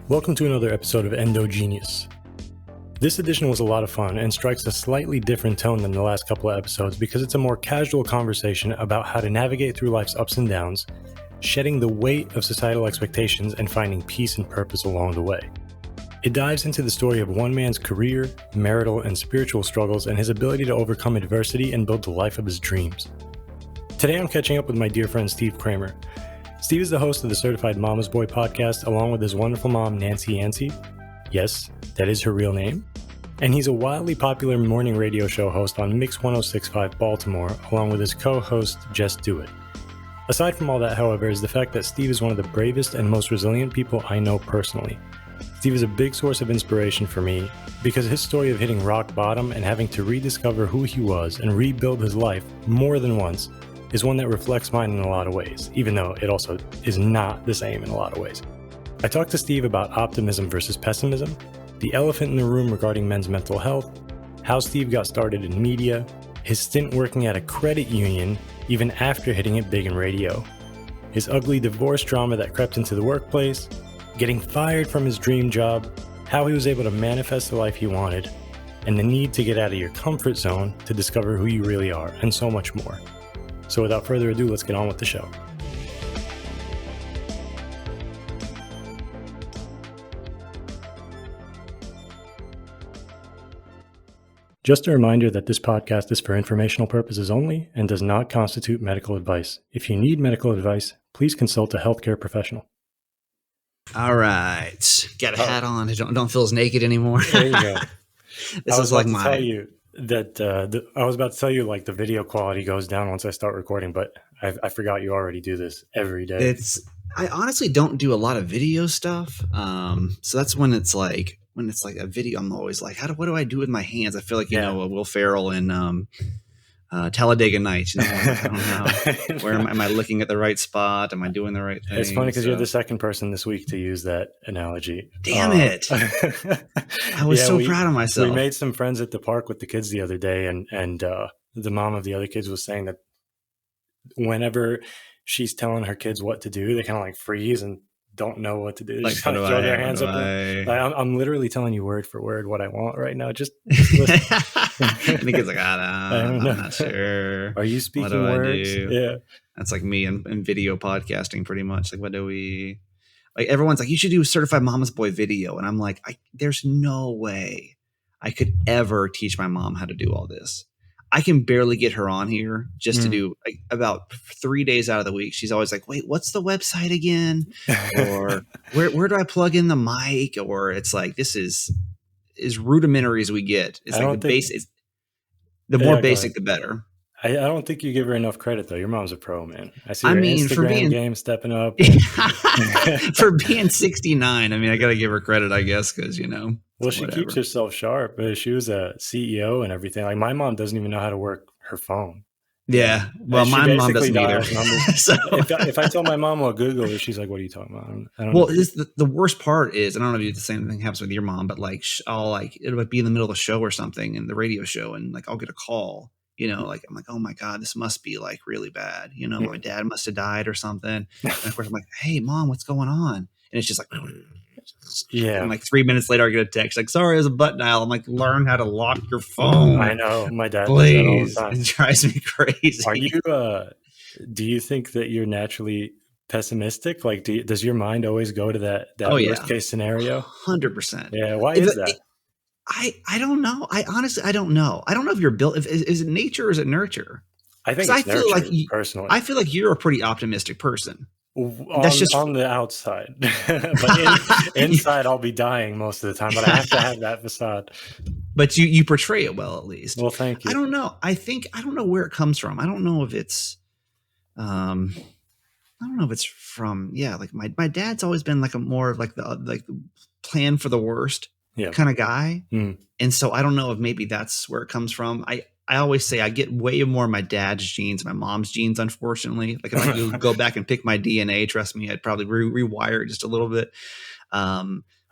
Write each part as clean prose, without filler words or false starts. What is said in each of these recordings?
Welcome to another episode of Endogenius. This edition was a lot of fun and strikes a slightly different tone than the last couple of episodes because it's a more casual conversation about how to navigate through life's ups and downs, shedding the weight of societal expectations and finding peace and purpose along the way. It dives into the story of one man's career, marital, and spiritual struggles and his ability to overcome adversity and build the life of his dreams. Today I'm catching up with my dear friend Steve Kramer. Steve is the host of the Certified Mama's Boy podcast along with his wonderful mom Nancy Yancey. Yes, that is her real name. And he's a wildly popular morning radio show host on Mix 106.5 Baltimore along with his co-host Jess Duitt. Aside from all that, however, is the fact that Steve is one of the bravest and most resilient people I know personally. Steve is a big source of inspiration for me because his story of hitting rock bottom and having to rediscover who he was and rebuild his life more than once is one that reflects mine in a lot of ways, even though it also is not the same in a lot of ways. I talked to Steve about optimism versus pessimism, the elephant in the room regarding men's mental health, how Steve got started in media, his stint working at a credit union even after hitting it big in radio, his ugly divorce drama that crept into the workplace, getting fired from his dream job, how he was able to manifest the life he wanted, and the need to get out of your comfort zone to discover who you really are, and so much more. So without further ado, let's get on with the show. Just a reminder that this podcast is for informational purposes only and does not constitute medical advice. If you need medical advice, please consult a healthcare professional. All right. Got a hat on. I don't feel as naked anymore. There you go. This is like my... tell you that I was about to tell you like the video quality goes down once I start recording, but I forgot you already do this every day. I honestly don't do a lot of video stuff. So that's when it's like a video, I'm always like, what do I do with my hands? I feel like, you know, Will Ferrell in Talladega Nights. You know, I don't know. Where am I looking at the right spot? Am I doing the right thing? It's funny because you're the second person this week to use that analogy. Damn it. I was so proud of myself. We made some friends at the park with the kids the other day, and the mom of the other kids was saying that whenever she's telling her kids what to do, they kind of like freeze and don't know what to do. They like, just kind of throw their hands up. I'm literally telling you word for word what I want right now. Just listen. And the kid's like, I'm not sure. Are you speaking words? Yeah. That's like me in video podcasting pretty much. Like, what do we... Like, everyone's like, you should do a Certified Mama's Boy video. And I'm like, there's no way I could ever teach my mom how to do all this. I can barely get her on here just to do like about 3 days out of the week. She's always like, wait, what's the website again? Or where do I plug in the mic? Or it's like, this is as rudimentary as we get. It's like the basic. The more basic, the better. I don't think you give her enough credit though. Your mom's a pro, man. I see her Instagram game stepping up. For being 69. I mean, I got to give her credit, I guess, because, you know. Well, she keeps herself sharp. She was a CEO and everything. Like my mom doesn't even know how to work her phone. Yeah. Well, my mom doesn't either. So if I tell my mom what Google is, she's like, what are you talking about? I don't know. The worst part is, and I don't know if the same thing happens with your mom, but like it'll be in the middle of the show or something in the radio show. And like, I'll get a call, you know, like I'm like, oh my God, this must be like really bad. You know, my dad must have died or something. And of course I'm like, hey mom, what's going on? And it's just like, yeah. And like 3 minutes later, I get a text like, sorry, there's a button dial. I'm like, learn how to lock your phone. I know. My dad Please. does that all the time. It drives me crazy. Are you, do you think that you're naturally pessimistic? Like, does your mind always go to that worst case scenario? 100%. Yeah. Why is that? I don't know. I honestly don't know. I don't know if you're built. Is it nature or is it nurture? I think it's nurture, personally. I feel like you're a pretty optimistic person. That's just on the outside, but inside I'll be dying most of the time. But I have to have that facade. But you portray it well, at least. Well, thank you. I don't know. I don't know where it comes from. I don't know if it's, from. Yeah, like my dad's always been like a more of like the plan for the worst kind of guy, and so I don't know if maybe that's where it comes from. I always say I get way more of my dad's genes, my mom's genes, unfortunately. Like if I go back and pick my DNA, trust me, I'd probably rewire it just a little bit. I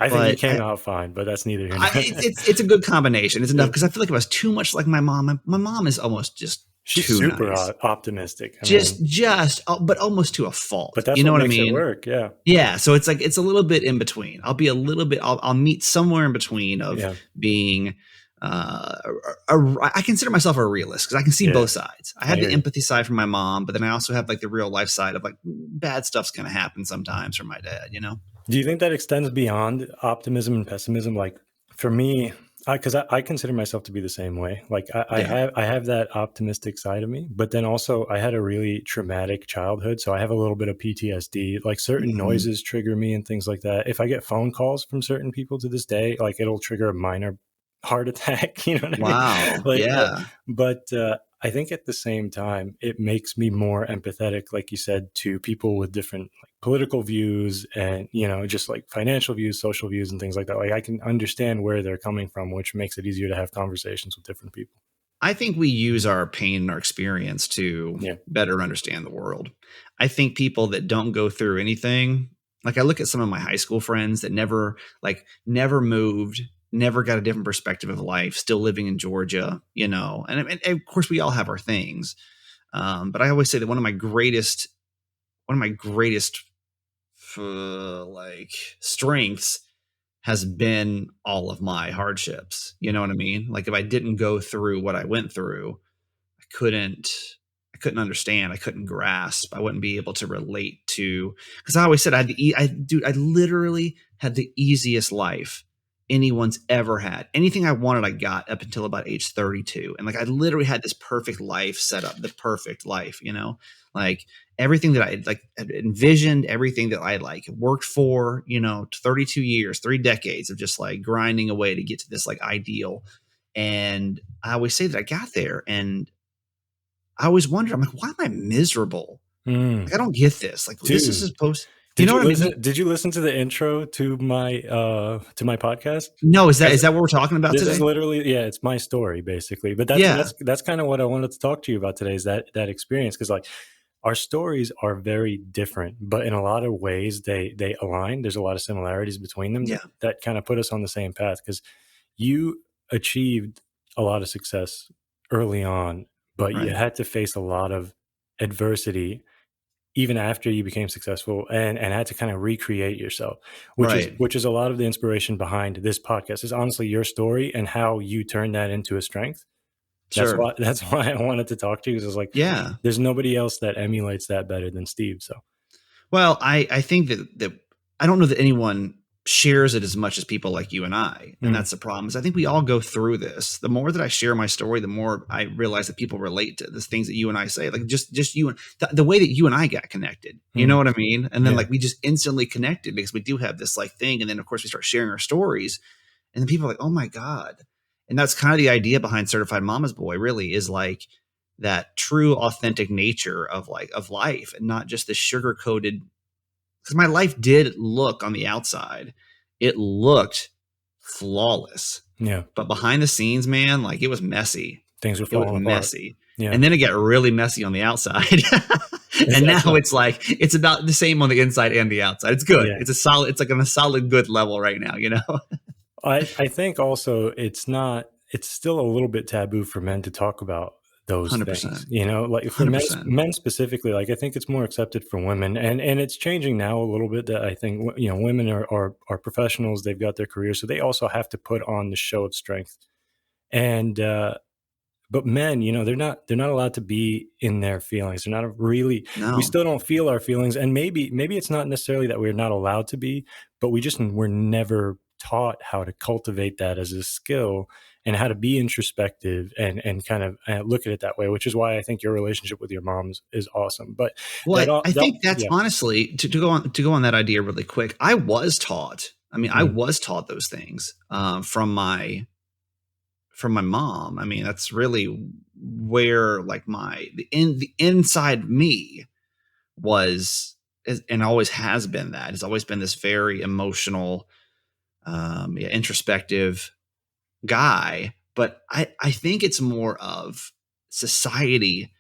think you came out fine, but that's neither here nor there. It's a good combination. It's enough because I feel like if I was too much like my mom is almost just She's too super nice. optimistic. I mean, But almost to a fault. but that's You know what what I makes it mean? work. Yeah. Yeah. So it's like, it's a little bit in between. I'll meet somewhere in between of Yeah. being, I consider myself a realist because I can see Yeah. both sides. I I have the hear you. empathy side from my mom, but then I also have like the real life side of like bad stuff's going to happen sometimes from my dad, you know? Do you think that extends beyond optimism and pessimism? Like for me, because I consider myself to be the same way. Like Yeah. I have that optimistic side of me, but then also I had a really traumatic childhood, so I have a little bit of PTSD. Like certain Mhm. noises trigger me and things like that. If I get phone calls from certain people to this day, like it'll trigger a minor heart attack. You know what I mean? Wow. Like, Yeah. but I think at the same time, it makes me more empathetic, like you said, to people with different political views and just like financial views, social views, and things like that. Like I can understand where they're coming from, which makes it easier to have conversations with different people. I think we use our pain and our experience to Yeah. better understand the world. I think people that don't go through anything, like I look at some of my high school friends that never moved, never got a different perspective of life, still living in Georgia, and of course we all have our things. But I always say that one of my greatest like strengths has been all of my hardships. You know what I mean? Like if I didn't go through what I went through, I couldn't I couldn't understand. I couldn't grasp. I wouldn't be able to relate to, because I always said I literally had the easiest life anyone's ever had. Anything I wanted, I got up until about age 32. And like I literally had this perfect life set up, the perfect life, like everything that I like had envisioned, everything that I like worked for, 32 years, 3 decades of just like grinding away to get to this like ideal. And I always say that I got there and I always wonder, I'm like, why am I miserable? Mm. Like, I don't get this. Like, this is Dude, supposed, you know what I mean? did you listen to the intro to my podcast? No, is that Because is that what we're talking about this is today? literally, yeah, it's my story basically. But that's Yeah, that's kind of what I wanted to talk to you about today, is that experience. Because like our stories are very different, but in a lot of ways they align. There's a lot of similarities between them yeah, that kind of put us on the same path. Because you achieved a lot of success early on, but you right, had to face a lot of adversity even after you became successful, and had to kind of recreate yourself, which is right, which is a lot of the inspiration behind this podcast. Is honestly your story and how you turned that into a strength. sure, That's why I wanted to talk to you, because it's like yeah. there's nobody else that emulates that better than Steve. So Well, I think that I don't know that anyone shares it as much as people like you and I, and mm, that's the problem. Is I think we all go through this. The more that I share my story, the more I realize that people relate to the things that you and I say. Like just you and the way that you and I got connected. You know mm, what I mean? And then yeah, like we just instantly connected because we do have this like thing, and then of course we start sharing our stories, and then people are like, oh my god. And that's kind of the idea behind Certified Mama's Boy. Really, is like that true, authentic nature of life, and not just the sugar coated, because my life did look on the outside, it looked flawless. yeah, But behind the scenes, man, like it was messy. things were It was falling apart. messy. Yeah, And then it got really messy on the outside. is And that now so? it's like it's about the same on the inside and the outside. It's good. Yeah, It's like on a solid good level right now, you know? I think also it's still a little bit taboo for men to talk about those things, 100%. like for 100%. men specifically. Like I think it's more accepted for women, and it's changing now a little bit. That I think women are professionals, they've got their careers, so they also have to put on the show of strength. And but men, they're not allowed to be in their feelings. They're not really. We No. still don't feel our feelings, and maybe it's not necessarily that we're not allowed to be, but we're never taught how to cultivate that as a skill, and how to be introspective and kind of look at it that way. Which is why I think your relationship with your moms is awesome. But Well, I that think that's yeah. honestly to go on that idea really quick. I was taught. I mean, I Mm, was taught those things from my mom. I mean, that's really where like the inside me was, and always has been. That has always been this very emotional, yeah, introspective guy. But I think it's more of society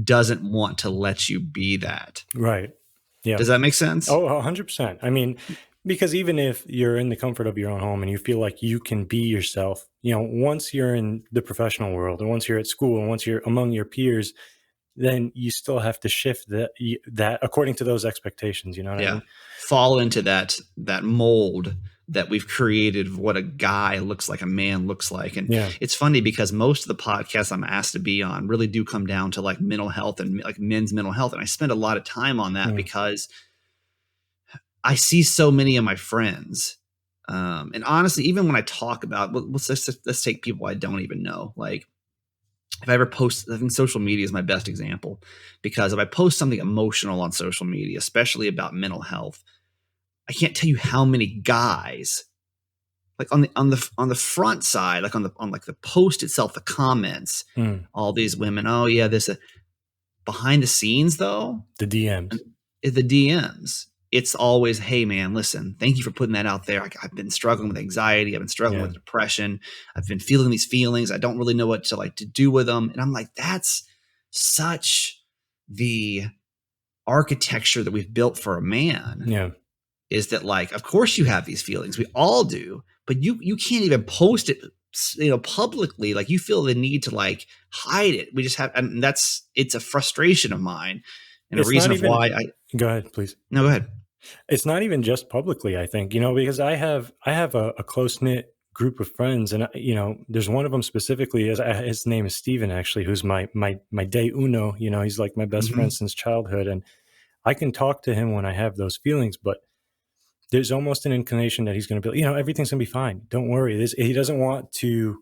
doesn't want to let you be that. right. Yeah. Does that make sense? Oh, 100%. I mean, Because even if you're in the comfort of your own home and you feel like you can be yourself, once you're in the professional world, or once you're at school, and once you're among your peers, then you still have to shift that according to those expectations. You know what I Yeah. mean? Fall into that mold that we've created of what a guy looks like, a man looks like. And Yeah. it's funny because most of the podcasts I'm asked to be on really do come down to like mental health and like men's mental health. And I spend a lot of time on that because I see so many of my friends. And honestly, even when I talk about, let's take people I don't even know. Like if I ever post, I think social media is my best example, because if I post something emotional on social media, especially about mental health, I can't tell you how many guys, like on the front side, like on like the post itself, the comments, Mm. all these women, oh yeah, this behind the scenes though, The DMs. the DMs, it's always, hey man, listen, thank you for putting that out there. I've been struggling with anxiety, I've been struggling Yeah. with depression, I've been feeling these feelings, I don't really know what to do with them. And I'm like, that's such the architecture that we've built for a man. Yeah. Is that like, of course you have these feelings, we all do, but you can't even post it, publicly. Like you feel the need to like hide it. We just have, and it's a frustration of mine and a It's not reason of even, why go ahead, please. no, go ahead. It's not even just publicly, I think, because I have a close knit group of friends, and there's one of them specifically. His name is Steven, actually, who's my day uno. He's like my best friend Mhm. since childhood, and I can talk to him when I have those feelings, but there's almost an inclination that he's going to be, everything's going to be fine. Don't worry. He doesn't want to,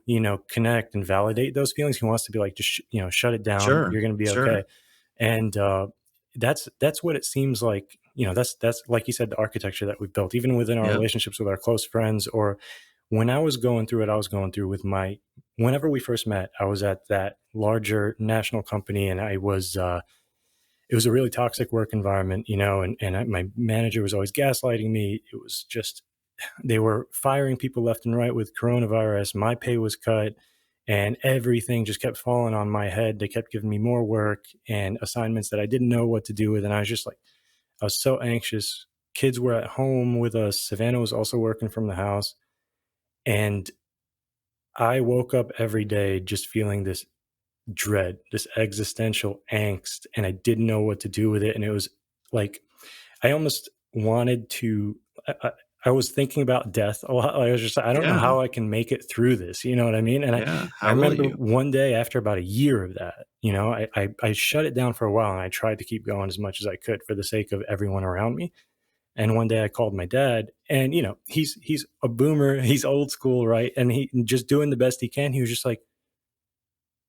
connect and validate those feelings. He wants to be like, just shut it down. Sure, You're going to be sure. okay. And that's what it seems like. That's like you said, the architecture that we built, even within our Yep. relationships with our close friends, or when I was going through what I was going through with whenever we first met, I was at that larger national company, and it was a really toxic work environment, my manager was always gaslighting me. It was just, they were firing people left and right with coronavirus. My pay was cut and everything just kept falling on my head. They kept giving me more work and assignments that I didn't know what to do with. And I was just like, I was so anxious. Kids were at home with us. Savannah was also working from the house. And I woke up every day just feeling this dread, this existential angst, and I didn't know what to do with it. And it was like, I almost wanted to, I was thinking about death a lot. I was just, I don't know Yeah, how I can make it through this. You know what I mean? And yeah. I How will remember you? one day after about a year of that, I shut it down for a while and I tried to keep going as much as I could for the sake of everyone around me. And one day I called my dad, and he's a boomer, he's old school, right? And he just doing the best he can. He was just like,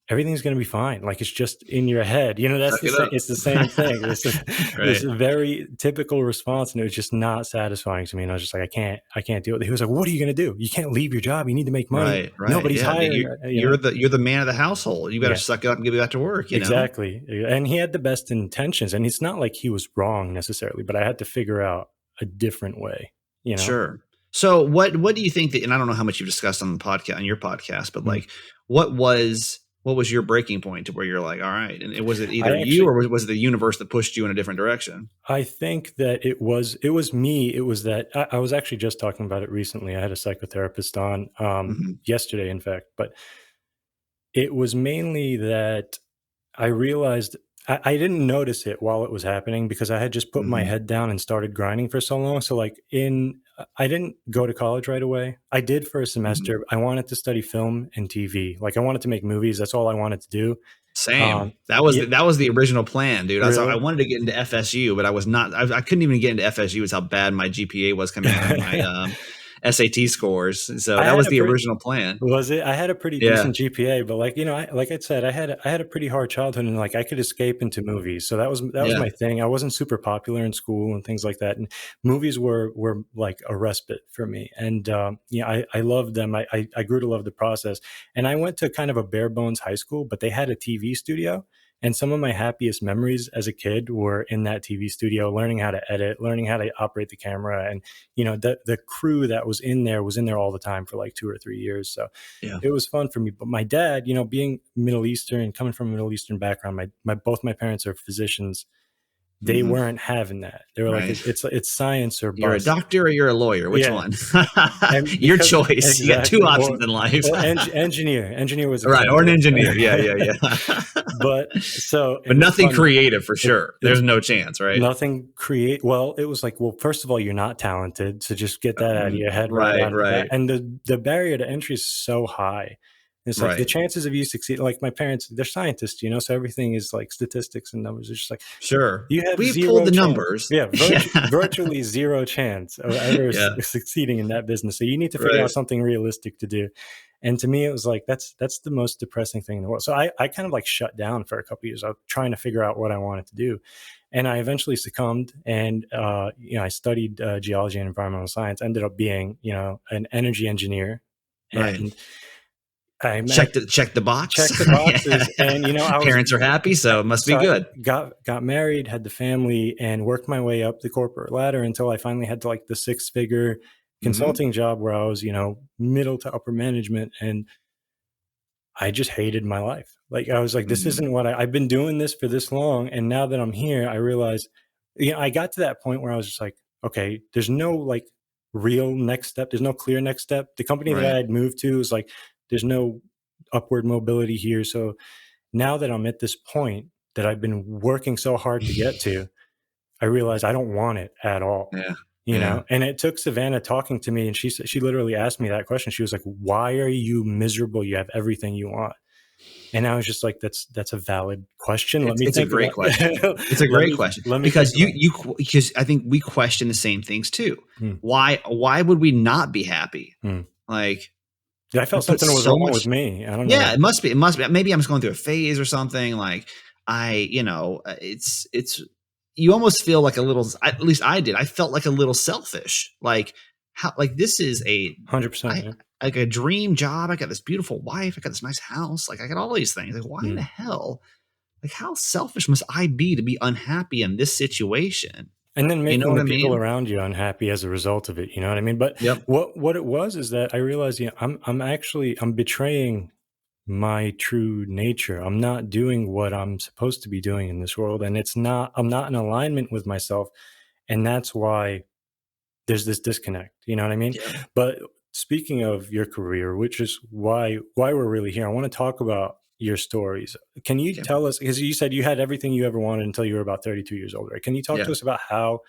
everything's going to be fine. Like, it's just in your head. That's Suck the it same. up. It's the same thing. This is this Right, very typical response, and it was just not satisfying to me. And I was just like, I can't do it. He was like, what are you going to do? You can't leave your job. You need to make money. right, right. Nobody's Yeah, hiring. you're the man of the household. You got to Yeah, suck it up and get back to work. exactly. And he had the best intentions, and it's not like he was wrong necessarily, but I had to figure out a different way. Sure. So what do you think that, and I don't know how much you've discussed on the podcast, on your podcast, but Mm. like what was your breaking point to where you're like, all right, and was it either I you actually, or was it the universe that pushed you in a different direction? I think that it was me. It was that I was actually just talking about it recently. I had a psychotherapist on Hmm. yesterday, in fact, but it was mainly that I realized I didn't notice it while it was happening because I had just put my Hmm. head down and started grinding for so long. So like I didn't go to college right away. I did for a Hmm. semester. I wanted to study film and TV. Like, I wanted to make movies. That's all I wanted to do. Same. Um, That was yeah, that was the original plan, dude. I really. wanted to get into FSU, but I was not. I couldn't even get into FSU. Is how bad my GPA was coming out of my SAT scores. So I that had was a the pretty original plan. Was it? I had a pretty Yeah. decent GPA, but like, like I said, I had a pretty hard childhood, and like I could escape into movies. So that was Yeah. my thing. I wasn't super popular in school and things like that, and movies were like a respite for me. And I loved them. I grew to love the process. And I went to kind of a bare bones high school, but they had a TV studio. And some of my happiest memories as a kid were in that TV studio, learning how to edit, learning how to operate the camera, and the crew that was in there all the time for like 2 or 3 years. So Yeah. it was fun for me. But my dad, being Middle Eastern, coming from a Middle Eastern background, my both my parents are physicians. they weren't having that. They were like, Right. it's science or You're a bust. doctor or you're a lawyer. Which one? And Your choice. You got two exactly, options in life. or engineer was Right. Or an acceptable. engineer. Yeah. But so, But and it's nothing funny. creative for sure. There's no chance, right? Nothing create. Well, it was like, well, first of all, you're not talented, so just get that out of your head right out of the bat. And the barrier to entry is so high. It's like the chances of you succeed. Like my parents, they're scientists, you know, so everything is like statistics and numbers. It's just like, sure, you have we zero pulled the chance. numbers. Yeah, virtually zero chance of ever succeeding in that business. So you need to figure out something realistic to do. And to me, it was like, that's the most depressing thing in the world. So I kind of like shut down for a couple of years. I was trying to figure out what I wanted to do. And I eventually succumbed, and I studied geology and environmental science. Ended up being, an energy engineer, and I check the box. Check the boxes, and parents are happy, so it must be good. I got married, had the family, and worked my way up the corporate ladder until I finally had to like the 6-figure consulting job where I was, middle to upper management, and I just hated my life. Like I was like, this isn't what I've been doing this for this long, and now that I'm here, I realize, I got to that point where I was just like, okay, there's no like real next step. There's no clear next step. The company that I had moved to was like, there's no upward mobility here. So now that I'm at this point that I've been working so hard to get to, I realize I don't want it at all. You know, and it took Savannah talking to me, and she literally asked me that question. She was like, why are you miserable? You have everything you want. And I was just like, that's a valid question. It's a great question. It's a great question because because I think we question the same things too. Why would we not be happy? Like, I felt something was wrong with me. I don't know. Yeah, it must be. Maybe I'm just going through a phase or something. Like it's you almost feel like a little. At least I did. I felt like a little selfish. Like how this is 100%. Like a dream job. I got this beautiful wife. I got this nice house. Like I got all these things. Like why in the hell? Like how selfish must I be to be unhappy in this situation? And then making the people around you unhappy as a result of it. You know what I mean? But what it was is that I realized, I'm betraying my true nature. I'm not doing what I'm supposed to be doing in this world. And I'm not in alignment with myself. And that's why there's this disconnect. You know what I mean? Yeah. But speaking of your career, which is why we're really here, I want to talk about your stories. Can you tell us, because you said you had everything you ever wanted until you were about 32 years old, right? Can you talk to us about how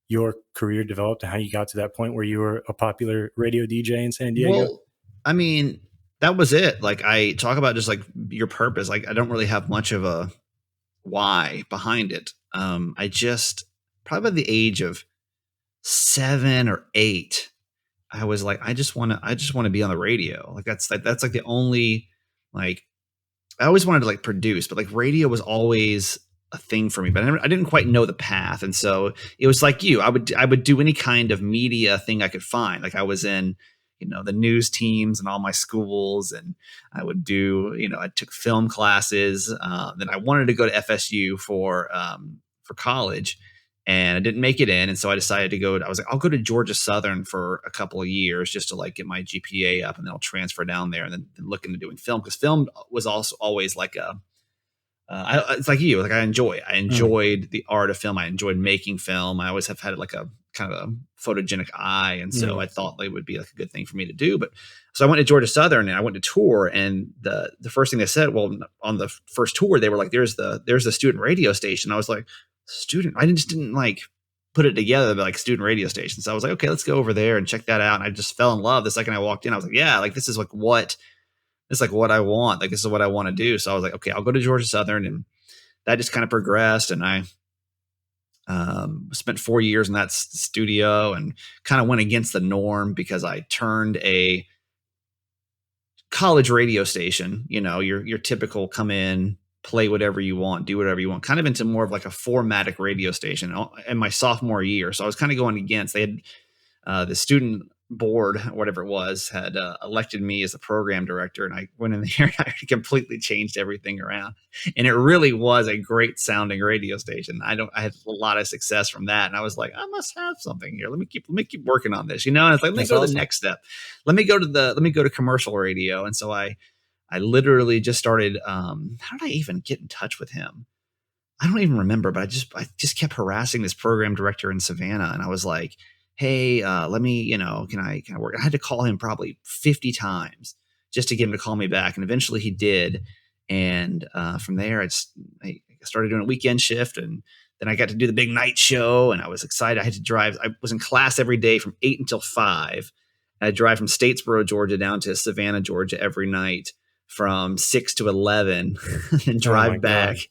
your career developed and how you got to that point where you were a popular radio DJ in San Diego? Well, I mean, that was it. Like I talk about just like your purpose. Like I don't really have much of a why behind it. I just probably by the age of 7 or 8, I was like, I just want to be on the radio. Like that's like the only, like, I always wanted to like produce, but like radio was always a thing for me, but I didn't quite know the path. And so it was like I would do any kind of media thing I could find. Like I was in, the news teams and all my schools, and I would do, I took film classes. Then I wanted to go to FSU for college, and I didn't make it in. And so I decided to go. I was like, I'll go to Georgia Southern for a couple of years just to like get my GPA up, and then I'll transfer down there and then look into doing film, because film was also always like it's like you, like I enjoyed the art of film. I enjoyed making film. I always have had like a kind of a photogenic eye. And so I thought it would be like a good thing for me to do. But so I went to Georgia Southern and I went to tour, and the first thing they said, well, on the first tour, they were like, there's the student radio station. I was like, student, I just didn't like put it together, but like student radio station. So I was like, okay, let's go over there and check that out. And I just fell in love the second I walked in. I was like, yeah, like this is like what I want. Like this is what I want to do. So I was like, okay, I'll go to Georgia Southern, and that just kind of progressed. And I spent 4 years in that studio and kind of went against the norm because I turned a college radio station, your typical come in, play whatever you want, do whatever you want, kind of into more of like a formatic radio station in my sophomore year. So I was kind of going against, they had the student board, whatever it was, had elected me as the program director, and I went in there and I completely changed everything around, and it really was a great sounding radio station. I had a lot of success from that, and I was like, I must have something here. Let me keep working on this, and it's like, let me go to the next step. Let me go to commercial radio. And so I literally just started. How did I even get in touch with him? I don't even remember, but I just kept harassing this program director in Savannah. And I was like, hey, let me, can I work? I had to call him probably 50 times just to get him to call me back. And eventually he did. And from there, I started doing a weekend shift, and then I got to do the big night show, and I was excited. I had to drive. I was in class every day from 8 until 5. I'd drive from Statesboro, Georgia, down to Savannah, Georgia, every night from 6 to 11, and drive back. God.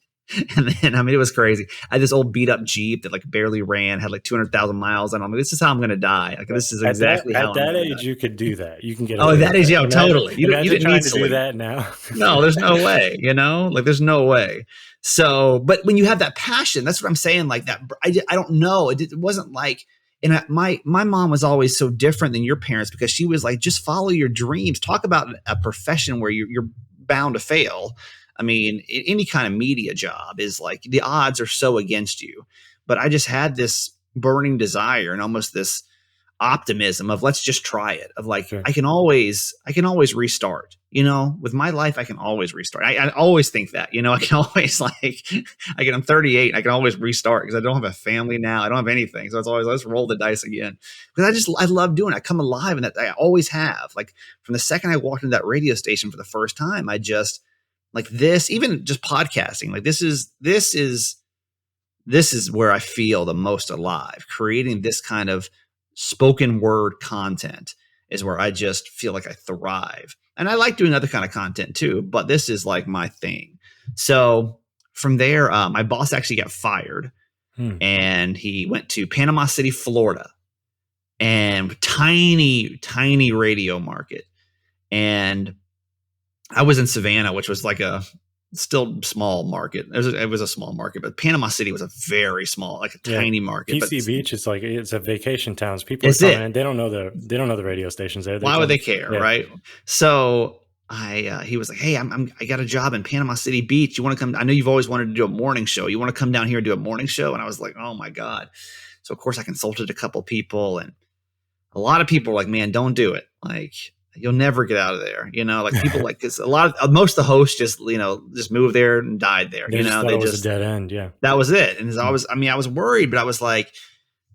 And then, it was crazy. I had this old beat up Jeep that like barely ran, had like 200,000 miles on it. I'm like, this is how I'm going to die. Like, this is exactly how at that age, you could do that. You can get. Oh, that age, yeah, totally. You didn't need to do that now. No, there's no way, like there's no way. So, but when you have that passion, that's what I'm saying. Like that, I don't know. It wasn't like, and my mom was always so different than your parents, because she was like, just follow your dreams. Talk about a profession where you're bound to fail. I mean, any kind of media job is like, the odds are so against you. But I just had this burning desire and almost this optimism of, let's just try it, of like, sure. I can always restart, with my life. I can always restart. I always think that, I can always I'm 38. I can always restart because I don't have a family now. I don't have anything. So it's always, let's roll the dice again, because I love doing it. I come alive, and that I always have. Like from the second I walked into that radio station for the first time, I just like this, even just podcasting, like this is where I feel the most alive. Creating this kind of spoken word content is where I just feel like I thrive. And I like doing other kind of content too, but this is like my thing. So from there, my boss actually got fired, and he went to Panama City, Florida, and tiny radio market. And I was in Savannah, which was like a still small market. It was a small market, but Panama City was a very small, like a tiny market. PC Beach is like, it's a vacation town. People are coming in. They don't know the radio stations there. Why would they care, right? So he was like, hey, I got a job in Panama City Beach. You want to come? I know you've always wanted to do a morning show. You want to come down here and do a morning show? And I was like, oh my God. So of course I consulted a couple people, and a lot of people were like, man, don't do it. Like, you'll never get out of there. Like people like, cause most of the hosts just moved there and died there. They just a dead end. Yeah. That was it. And I was worried, but I was like,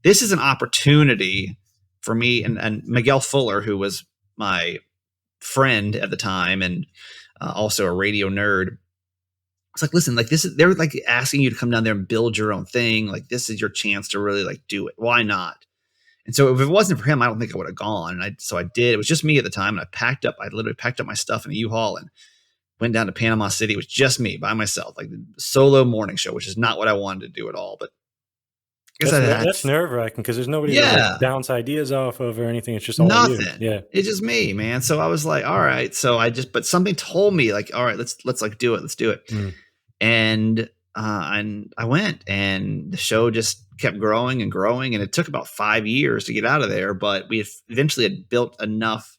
this is an opportunity for me. And Miguel Fuller, who was my friend at the time, and also a radio nerd, it's like, listen, like they're like asking you to come down there and build your own thing. Like, this is your chance to really like do it. Why not? And so if it wasn't for him, I don't think I would have gone. And so I did. It was just me at the time. And I literally packed up my stuff in a U-Haul and went down to Panama City. It was just me by myself, like the solo morning show, which is not what I wanted to do at all. But that's nerve-wracking, because there's nobody to bounce ideas off of or anything. It's just all nothing. You. Yeah. It's just me, man. So I was like, all right. So but something told me like, all right, let's like do it. Let's do it. And I went, and the show just kept growing and growing. And it took about 5 years to get out of there, but we eventually had built enough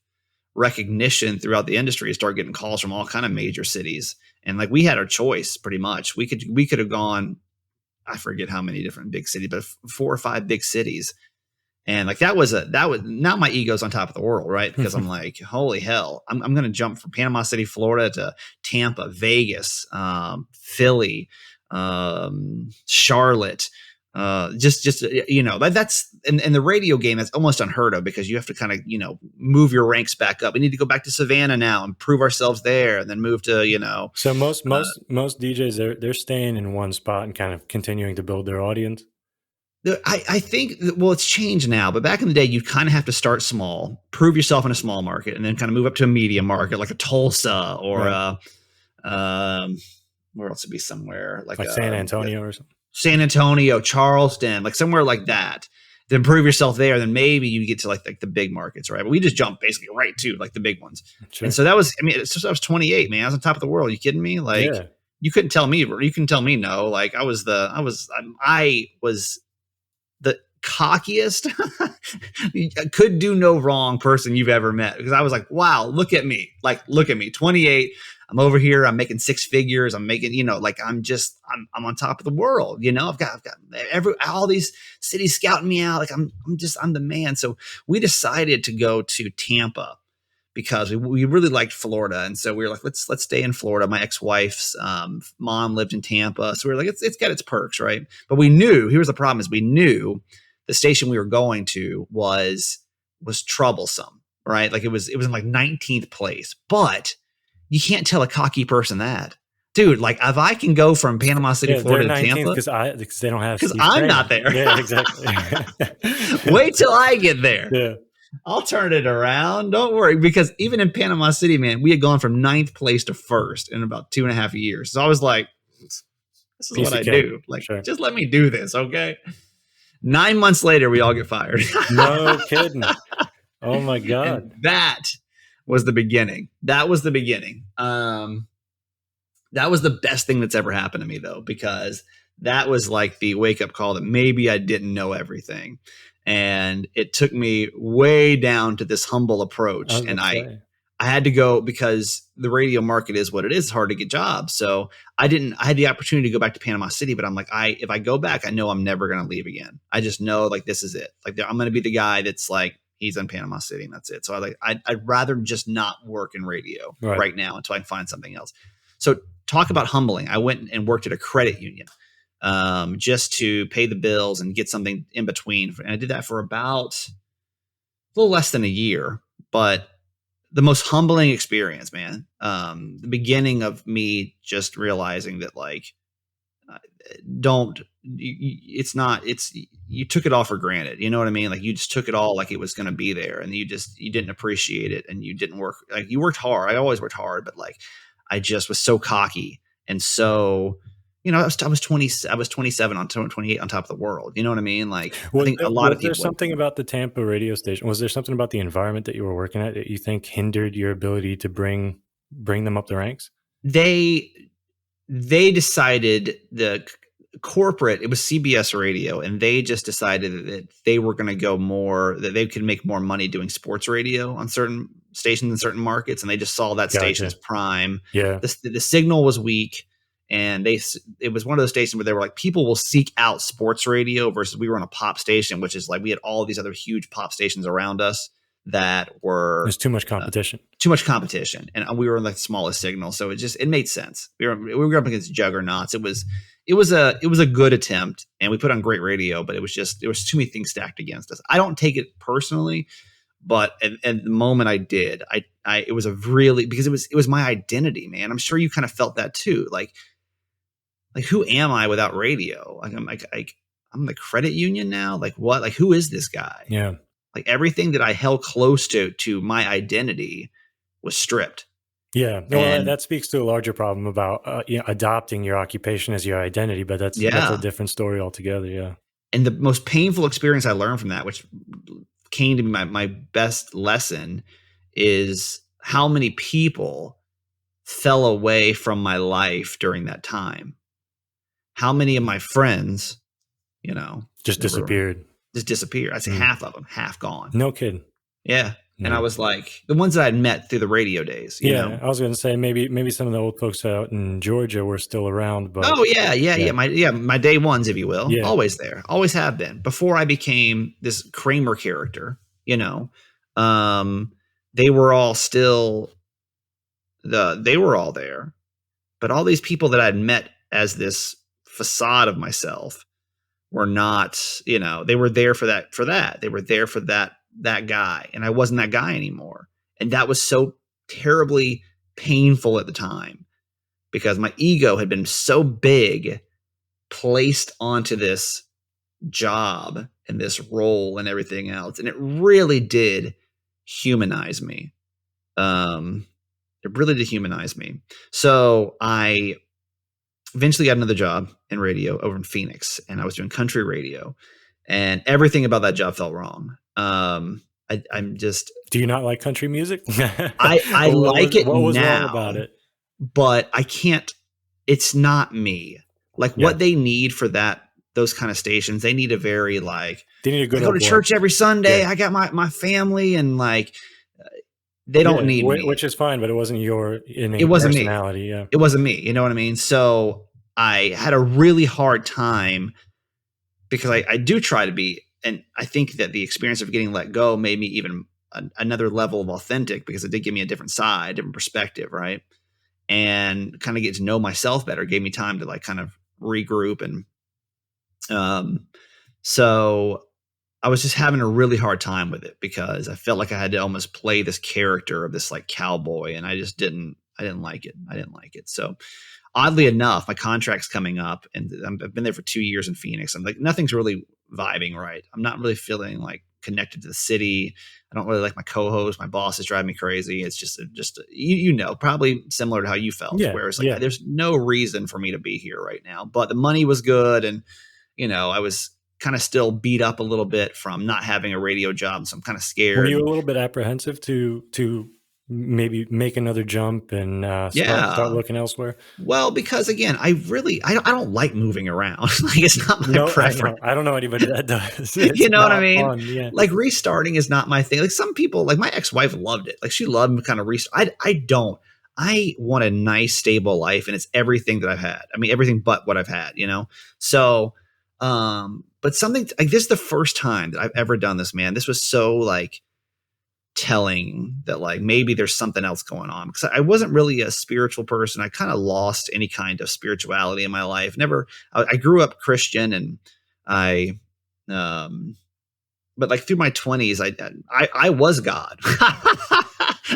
recognition throughout the industry to start getting calls from all kind of major cities. And like, we had our choice pretty much. We could have gone, I forget how many different big cities, but 4 or 5 big cities. And like, that was now my ego's on top of the world, right? Because I'm like, holy hell, I'm going to jump from Panama City, Florida to Tampa, Vegas, Philly, Charlotte, that's in the radio game, that's almost unheard of, because you have to kind of, move your ranks back up. We need to go back to Savannah now and prove ourselves there, and then move to, So most DJs, they're staying in one spot and kind of continuing to build their audience. I think, well, it's changed now, but back in the day, you kind of have to start small, prove yourself in a small market, and then kind of move up to a medium market, like a Tulsa or where else would be somewhere like San Antonio or something. San Antonio, Charleston, like somewhere like that. Then prove yourself there. Then maybe you get to like the big markets, right? But we just jumped basically right to like the big ones. Sure. And so that was, I was 28, man. I was on top of the world. Are you kidding me? Like, you couldn't tell me. You can tell me no. Like, I was the cockiest, could do no wrong person you've ever met, because I was like, wow, look at me, 28. I'm over here. I'm making 6 figures. I'm making, like, I'm on top of the world. I've got all these cities scouting me out. Like, I'm the man. So we decided to go to Tampa, because we really liked Florida. And so we were like, let's stay in Florida. My ex-wife's mom lived in Tampa. So we were like, it's got its perks, right? But we knew, here's the problem, is we knew the station we were going to was troublesome, right? Like it was in like 19th place. But you can't tell a cocky person that. Dude, like if I can go from Panama City, Florida to Tampa, because they don't have, because I'm Kramer. not there. Yeah, exactly. Wait till I get there. Yeah, I'll turn it around. Don't worry, because even in Panama City, man, we had gone from 9th place to 1st in about 2.5 years. So I was like, this is Piece what of I cake. do. Like, Sure. just let me do this, okay? 9 months later, we all get fired. No kidding. Oh my God. And that was the beginning. That was the beginning. That was the best thing that's ever happened to me, though, because that was like the wake-up call that maybe I didn't know everything. And it took me way down to this humble approach. And I had to go, because the radio market is what it is. It's hard to get jobs. So I had the opportunity to go back to Panama City, but I'm like, if I go back, I know I'm never going to leave again. I just know, like, this is it. Like, I'm going to be the guy that's like, he's in Panama City and that's it. So I'd rather just not work in radio right now until I can find something else. So talk about humbling. I went and worked at a credit union just to pay the bills and get something in between. And I did that for about a little less than a year, but the most humbling experience, man. The beginning of me just realizing that, like, you took it all for granted. You know what I mean? Like, you just took it all like it was going to be there, and you didn't appreciate it, and you didn't work. Like, you worked hard. I always worked hard, but like, I just was so cocky. And so, you know, I was 27 on 28 on top of the world. You know what I mean? Like, I think a lot of people. Was there something about the Tampa radio station? Was there something about the environment that you were working at that you think hindered your ability to bring them up the ranks? They decided, the corporate, it was CBS radio, and they just decided that they were going to go more, that they could make more money doing sports radio on certain stations in certain markets. And they just saw that station as prime. Yeah. The signal was weak. And it was one of those stations where they were like, people will seek out sports radio, versus we were on a pop station, which is like, we had all these other huge pop stations around us that were, there's too much competition. And we were in like the smallest signal. So it made sense. We were up against juggernauts. It was a good attempt, and we put on great radio, but there was too many things stacked against us. I don't take it personally, but at the moment I did, it was because it was my identity, man. I'm sure you kind of felt that too. Like, who am I without radio? Like, I'm the credit union now. Like, what? Like, who is this guy? Yeah. Like, everything that I held close to my identity was stripped. Yeah. Well, that speaks to a larger problem about adopting your occupation as your identity, but that's a different story altogether. Yeah. And the most painful experience I learned from that, which came to be my best lesson, is how many people fell away from my life during that time. How many of my friends, just disappeared. I'd say half of them, half gone. No kidding. Yeah. No. And I was like, the ones that I'd met through the radio days. You know? I was going to say maybe some of the old folks out in Georgia were still around. But my day ones, if you will, always there, always have been. Before I became this Kramer character, they were all there, but all these people that I'd met as this facade of myself were not, they were there for that. They were there for that guy. And I wasn't that guy anymore. And that was so terribly painful at the time, because my ego had been so big, placed onto this job and this role and everything else. And it really did humanize me. It really did humanize me. So I eventually got another job in radio over in Phoenix, and I was doing country radio, and everything about that job felt wrong. I'm just. Do you not like country music? I like it now. What was wrong about it? But I can't. It's not me. Like, what they need for those kind of stations, they need a very like. They need a good. I go to church every Sunday. I got my family, and like. They don't need me. Which is fine, but it wasn't your innate personality. Me. Yeah. It wasn't me. You know what I mean? So I had a really hard time, because I do try to be, and I think that the experience of getting let go made me even another level of authentic, because it did give me a different side, different perspective, right? And kind of get to know myself better. It gave me time to like kind of regroup. And so I was just having a really hard time with it, because I felt like I had to almost play this character of this like cowboy, and I didn't like it. I didn't like it. So oddly enough, my contract's coming up, and I've been there for 2 years in Phoenix. I'm like, nothing's really vibing right. I'm not really feeling like connected to the city. I don't really like my co-host. My boss is driving me crazy. It's just you know, probably similar to how you felt. Yeah, Where it's like, yeah. there's no reason for me to be here right now. But the money was good, and you know, I was kind of still beat up a little bit from not having a radio job, so I'm kind of scared. Were you a little bit apprehensive to maybe make another jump and start looking elsewhere? Well, because again, I don't like moving around. Like, it's not my preference. I don't know anybody that does. You know what I mean? Fun, yeah. Like, restarting is not my thing. Like, some people, like my ex-wife loved it. Like, she loved kind of restart. I don't. I want a nice, stable life, and it's everything that I've had. I mean, everything but what I've had, you know? So, but something like this is the first time that I've ever done this, man. This was so like telling that like maybe there's something else going on, because I wasn't really a spiritual person. I kind of lost any kind of spirituality in my life. I grew up Christian, and but like through my 20s, I was God.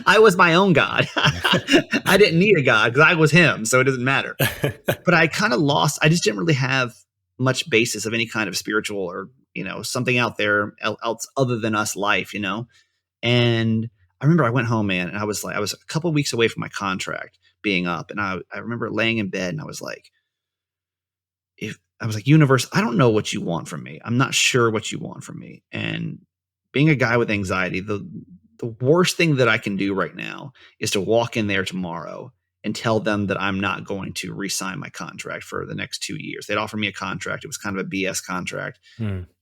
I was my own God. I didn't need a God because I was him. So it doesn't matter. But I kind of lost. I just didn't really have much basis of any kind of spiritual or, you know, something out there else other than us life, you know? And I remember I went home, man, and I was a couple of weeks away from my contract being up. And I remember laying in bed, and I was like, universe, I don't know what you want from me. I'm not sure what you want from me. And being a guy with anxiety, the worst thing that I can do right now is to walk in there tomorrow and tell them that I'm not going to re-sign my contract for the next 2 years. They'd offer me a contract. It was kind of a BS contract.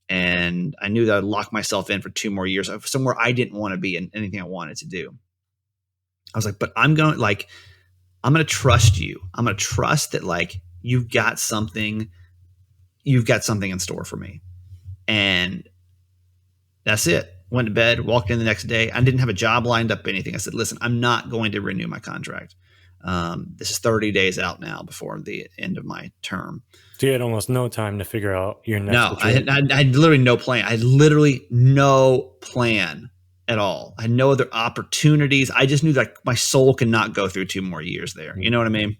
And I knew that I'd lock myself in for 2 more years somewhere I didn't want to be and anything I wanted to do. I was like, but I'm going to trust you. I'm going to trust that like you've got something in store for me. And that's it. Went to bed, walked in the next day. I didn't have a job lined up, anything. I said, listen, I'm not going to renew my contract. This is 30 days out now before the end of my term. So you had almost no time to figure out your next. No, I had literally no plan. I had literally no plan at all. I had no other opportunities. I just knew that my soul cannot go through 2 more years there. You know what I mean?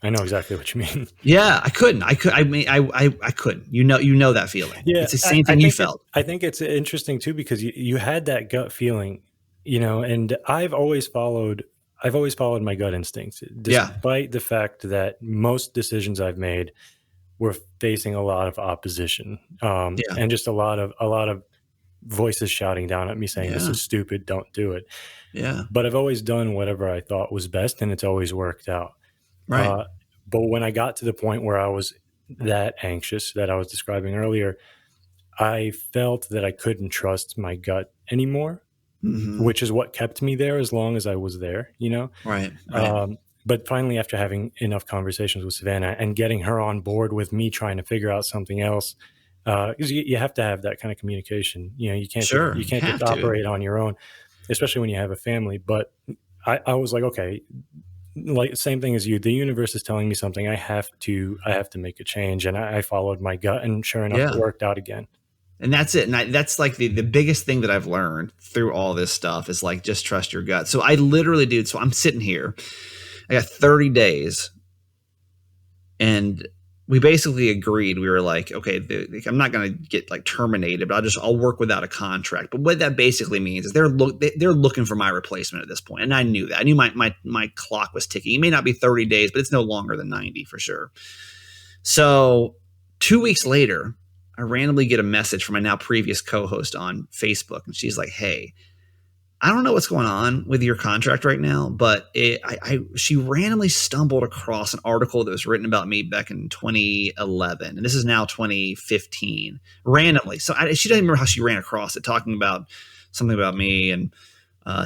I know exactly what you mean. Yeah, I couldn't. I couldn't. You know that feeling. Yeah, it's the same thing you felt. I think it's interesting too, because you had that gut feeling, you know, and I've always followed my gut instincts, despite the fact that most decisions I've made were facing a lot of opposition, and just a lot of voices shouting down at me saying, this is stupid, don't do it. Yeah. But I've always done whatever I thought was best, and it's always worked out. Right. But when I got to the point where I was that anxious that I was describing earlier, I felt that I couldn't trust my gut anymore, which is what kept me there as long as I was there, you know? Right. But finally, after having enough conversations with Savannah and getting her on board with me trying to figure out something else, because you have to have that kind of communication. You know, you can't just operate on your own, especially when you have a family. But I was like, okay, like same thing as you. The universe is telling me something. I have to make a change, and I followed my gut, and sure enough, it worked out again. And that's it. And that's like the biggest thing that I've learned through all this stuff is like, just trust your gut. So I literally, dude, so I'm sitting here, I got 30 days, and we basically agreed. We were like, okay, I'm not going to get like terminated, but I'll work without a contract. But what that basically means is they're looking for my replacement at this point. And I knew that. I knew my clock was ticking. It may not be 30 days, but it's no longer than 90 for sure. So 2 weeks later, I randomly get a message from my now previous co-host on Facebook. And she's like, hey, I don't know what's going on with your contract right now, but she randomly stumbled across an article that was written about me back in 2011. And this is now 2015, randomly. So she doesn't remember how she ran across it, talking about something about me. And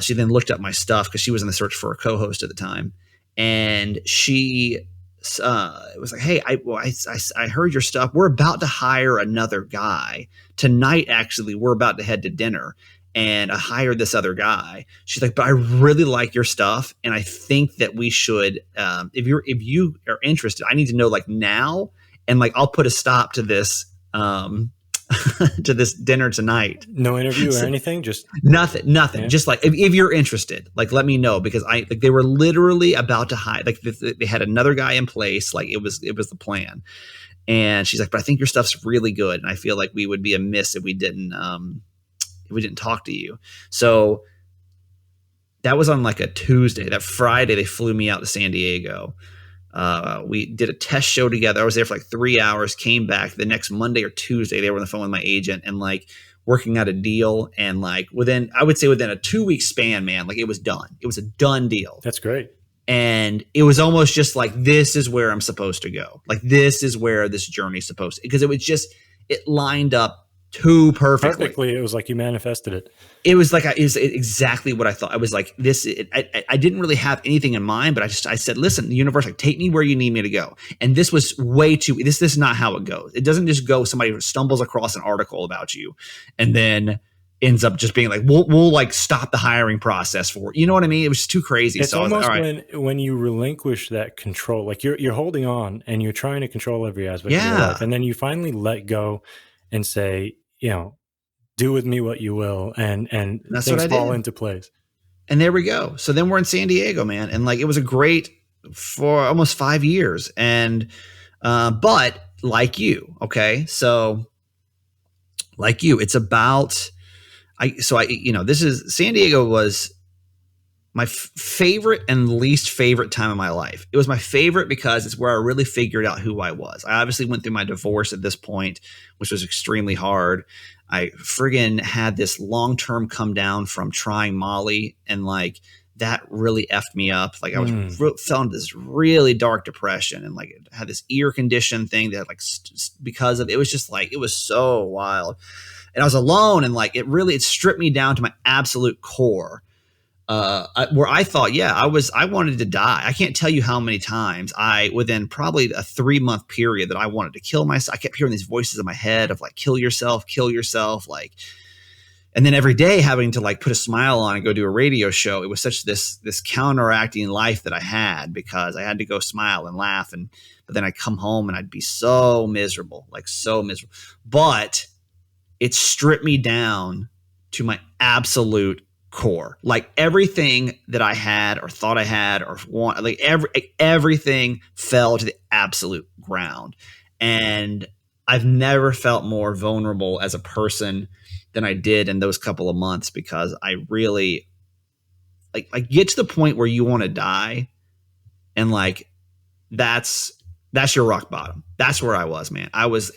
she then looked up my stuff because she was in the search for a co-host at the time. And she was like, hey, I heard your stuff. We're about to hire another guy tonight. Actually, we're about to head to dinner. and I hired this other guy. She's like, but I really like your stuff, and I think that we should, if you are interested, I need to know like now, and like I'll put a stop to this to this dinner tonight. No interview or anything, just nothing. Yeah. Just like if you're interested, like let me know, because they were literally about to hire, like they had another guy in place, like it was the plan. And she's like, but I think your stuff's really good, and I feel like we would be amiss if we didn't talk to you. So that was on like a Tuesday. That Friday, they flew me out to San Diego. We did a test show together. I was there for like 3 hours, came back the next Monday or Tuesday. They were on the phone with my agent and like working out a deal. And like within a 2-week span, man, like it was done. It was a done deal. That's great. And it was almost just like, this is where I'm supposed to go. Like, this is where this journey's supposed to, because it lined up too perfectly. It was like you manifested it. It was like, it was exactly what I thought. I was like, I didn't really have anything in mind, but I said, listen, the universe, like, take me where you need me to go. And this was this is not how it goes. It doesn't just go, somebody stumbles across an article about you and then ends up just being like, we'll like stop the hiring process for, you know what I mean? It was just too crazy. It's so almost I was like, when you relinquish that control, like you're holding on and you're trying to control every aspect of your life. And then you finally let go and say, do with me what you will. And that's things what I fall did. into place. And there we go. So then we're in San Diego, man. And like, it was a great for almost 5 years. And, but like you, okay. So like you, it's about, this is San Diego was my favorite and least favorite time of my life. It was my favorite because it's where I really figured out who I was. I obviously went through my divorce at this point, which was extremely hard. I friggin' had this long-term come down from trying Molly, and like that really effed me up. Like I was fell into this really dark depression, and like I had this ear condition thing that like because of it was just like, it was so wild. And I was alone, and like it stripped me down to my absolute core, where I thought, I wanted to die. I can't tell you how many times within probably a 3-month period that I wanted to kill myself. I kept hearing these voices in my head of like, kill yourself, like, and then every day having to like put a smile on and go do a radio show. It was such this counteracting life that I had, because I had to go smile and laugh, but then I'd come home and I'd be so miserable. But it stripped me down to my absolute core. Like everything that I had or thought I had or want, like everything fell to the absolute ground. And I've never felt more vulnerable as a person than I did in those couple of months, because I really like get to the point where you want to die. And like, that's your rock bottom. That's where I was, man. I was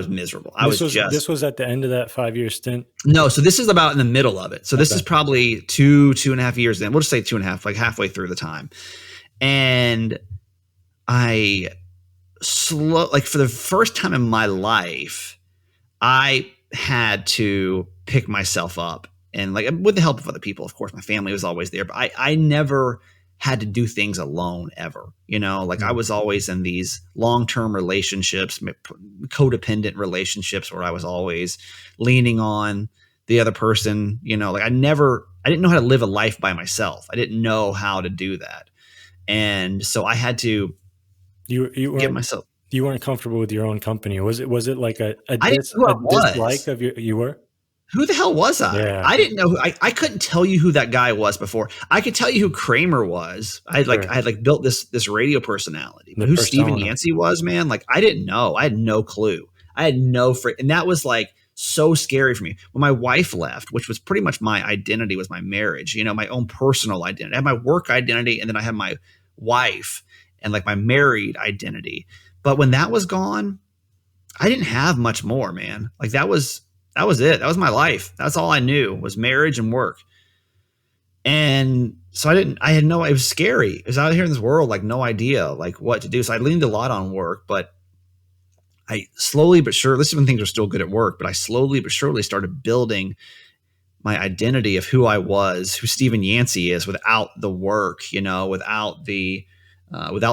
miserable. This was at the end of that 5-year stint. No, so this is about in the middle of it. So this is probably 2.5 years in. We'll just say 2.5, like halfway through the time. And I for the first time in my life, I had to pick myself up, and like with the help of other people. Of course, my family was always there, but I never had to do things alone ever. Like I was always in these long-term relationships, codependent relationships, where I was always leaning on the other person. Like I didn't know how to live a life by myself. I didn't know how to do that. And so I had to get myself. You weren't comfortable with your own company. Was it like a dislike of you were? Who the hell was I? Yeah. I didn't know. I couldn't tell you who that guy was before. I could tell you who Kramer was. I had built this radio personality, but who Stephen Yancey was, man, like I didn't know. I had no clue. I had no and that was like so scary for me. When my wife left, which was pretty much my identity, was my marriage, my own personal identity. I had my work identity, and then I had my wife and like my married identity. But when that was gone, I didn't have much more, man. Like that was it. That was my life. That's all I knew, was marriage and work. And so it was scary. I was out here in this world, like no idea like what to do. So I leaned a lot on work, but I slowly but surely, this is when things are still good at work, but I slowly but surely started building my identity of who I was, who Stephen Yancey is, without the work, without the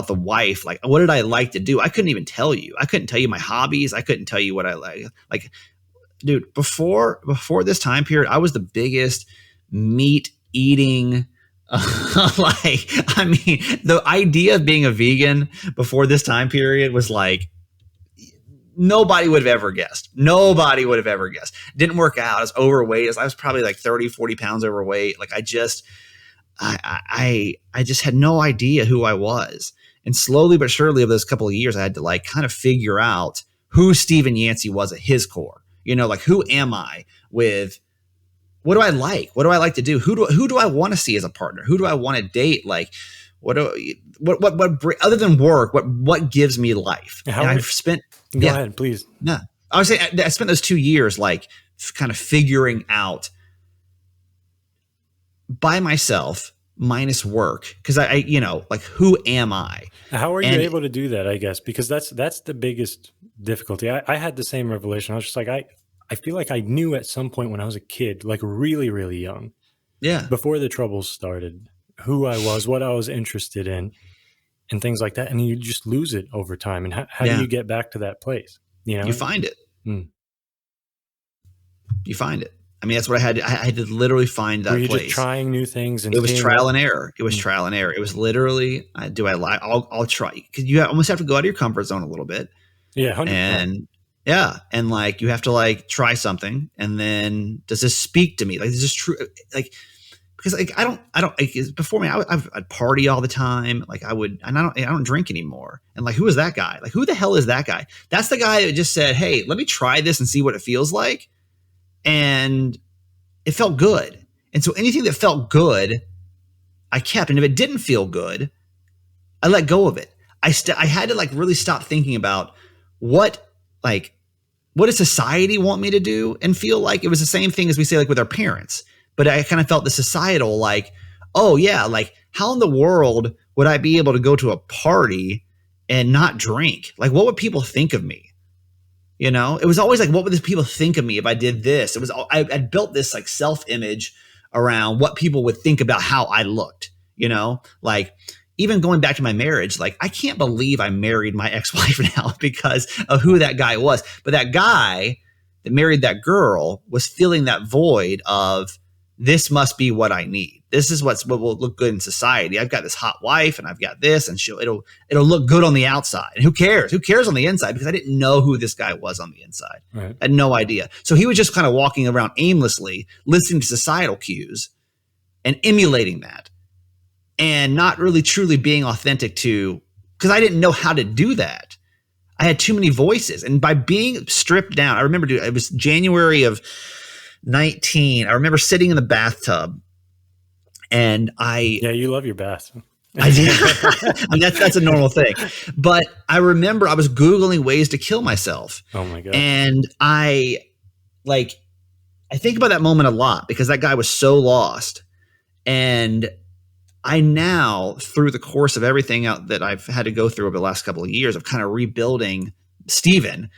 wife. Like, what did I like to do? I couldn't even tell you. I couldn't tell you my hobbies. I couldn't tell you what I like dude, before this time period, I was the biggest meat eating. Like, I mean, the idea of being a vegan before this time period was like, nobody would have ever guessed. Nobody would have ever guessed. Didn't work out. I was overweight. I was probably like 30, 40 pounds overweight. Like, I just had no idea who I was. And slowly but surely over those couple of years, I had to like kind of figure out who Stephen Yancey was at his core. You know, like, who am I with, what do I like? What do I like to do? Who do I want to see as a partner? Who do I want to date? Like, what other than work, what gives me life? Go ahead, please. No, I would say I spent those 2 years like kind of figuring out by myself, minus work, because I you know, like, who am I? How are you able to do that? I guess because that's the biggest difficulty. I had the same revelation. I was just like, I feel like I knew at some point when I was a kid, like really, really young, before the troubles started, who I was, what I was interested in, and things like that. And you just lose it over time. And how do you get back to that place? You know, you find it. You find it. I mean, that's what I had. I had to literally find that place. Were you just trying new things? And it was trial and error. It was trial and error. It was literally, do I lie? I'll try. Because you almost have to go out of your comfort zone a little bit. Yeah. 100%. And and like, you have to like try something, and then does this speak to me? Like, is this true? Like, because like I don't like, before me, I'd party all the time. Like, I don't drink anymore. And like, who is that guy? Like, who the hell is that guy? That's the guy that just said, hey, let me try this and see what it feels like. And it felt good. And so anything that felt good, I kept. And if it didn't feel good, I let go of it. I had to like really stop thinking about what does society want me to do, and feel like it was the same thing as we say like with our parents. But I kind of felt the societal like, oh yeah, like, how in the world would I be able to go to a party and not drink? Like, what would people think of me? You know, it was always like, what would the people think of me if I did this? It was, I built this like self-image around what people would think about how I looked, you know, like, even going back to my marriage, like, I can't believe I married my ex-wife now because of who that guy was. But that guy that married that girl was filling that void of, this must be what I need. This is what will look good in society. I've got this hot wife, and I've got this, and it'll look good on the outside. And who cares? Who cares on the inside? Because I didn't know who this guy was on the inside. Right. I had no idea. So he was just kind of walking around aimlessly, listening to societal cues and emulating that, and not really truly being authentic to, because I didn't know how to do that. I had too many voices. And by being stripped down, I remember, dude, it was January of 19. I remember sitting in the bathtub, and you love your bath. I did. I mean, that's a normal thing. But I remember I was Googling ways to kill myself. Oh my God. And I think about that moment a lot, because that guy was so lost. And I now, through the course of everything out that I've had to go through over the last couple of years of kind of rebuilding Stephen,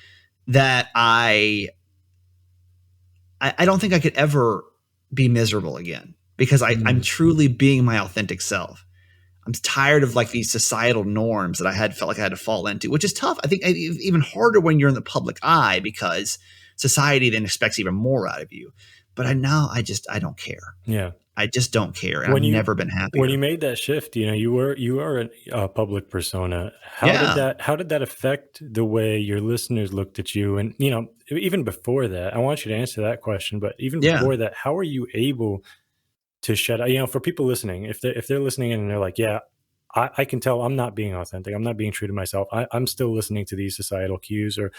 that I don't think I could ever be miserable again, because I'm truly being my authentic self. I'm tired of like these societal norms that felt like I had to fall into, which is tough. I think even harder when you're in the public eye, because society then expects even more out of you. But I don't care. Yeah. I just don't care. And I've never been happy. When you made that shift, you know, you were a public persona. How did that affect the way your listeners looked at you? And, you know, even before that, I want you to answer that question, but even before that, how are you able to shut out, you know, for people listening, if they're listening in and they're like, yeah, I can tell I'm not being authentic. I'm not being true to myself. I'm still listening to these societal cues or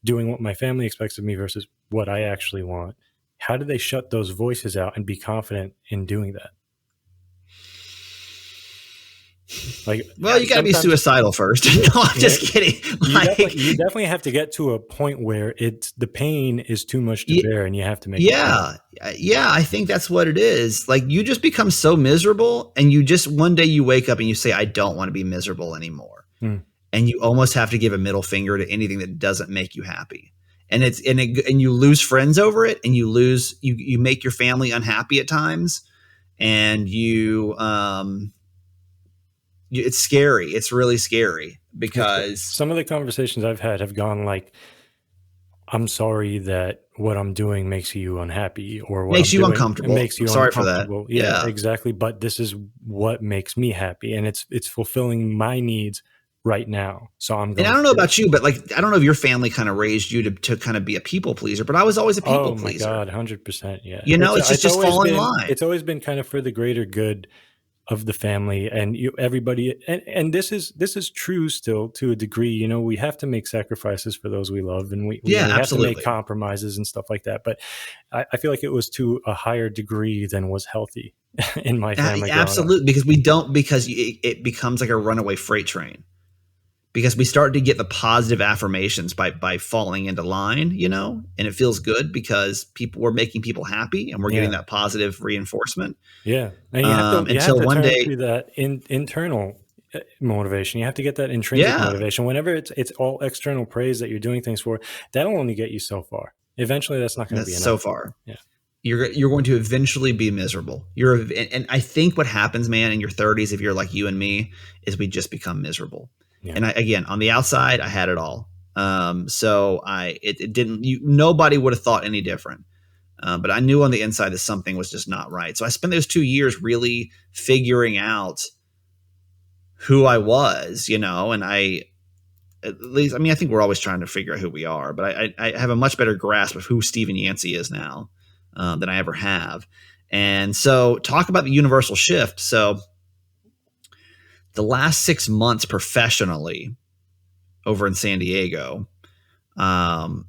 doing what my family expects of me versus what I actually want. How do they shut those voices out and be confident in doing that? Like, well, you got to be suicidal first. No, I'm just kidding. You definitely have to get to a point where the pain is too much to bear, and you have to make. Yeah, I think that's what it is. Like, you just become so miserable, and you just one day you wake up and you say, "I don't want to be miserable anymore," and you almost have to give a middle finger to anything that doesn't make you happy. And and you lose friends over it, and you make your family unhappy at times, and it's scary. It's really scary, because some of the conversations I've had have gone like, I'm sorry that what I'm doing makes you unhappy, or what Makes I'm you doing it uncomfortable. makes I'm you sorry for that. uncomfortable. Yeah, Yeah. exactly. But this is what makes me happy, and it's fulfilling my needs right now. So I'm And I going don't to know do it. about you, but like, I don't know if your family kind of raised you to kind of be a people pleaser, but I was always a people Oh my pleaser. God, 100%. Yeah, You know, it's just fall in line. it's always been kind of for the greater good of the family, and everybody, and this is true still to a degree. We have to make sacrifices for those we love, and Yeah, we have to make absolutely. compromises and stuff like that. But I feel like it was to a higher degree than was healthy in my family growing up. Absolutely, because it becomes like a runaway freight train. Because we start to get the positive affirmations by falling into line, and it feels good because we're making people happy and we're getting Yeah. that positive reinforcement. Yeah, and you have Until to one turn day, to that internal motivation. You have to get that intrinsic yeah, motivation. Whenever it's all external praise that you're doing things for, that'll only get you so far. Eventually, that's not going to be that's so enough. far. Yeah, You're going to eventually be miserable. And I think what happens, man, in your 30s, if you're like you and me, is we just become miserable. yeah, And again, on the outside, I had it all. So it didn't. Nobody would have thought any different. But I knew on the inside that something was just not right. So I spent those 2 years really figuring out who I was, and at least, I mean, I think we're always trying to figure out who we are, but I have a much better grasp of who Stephen Yancey is now than I ever have. And so, talk about the universal shift. So, the last 6 months professionally over in San Diego, um,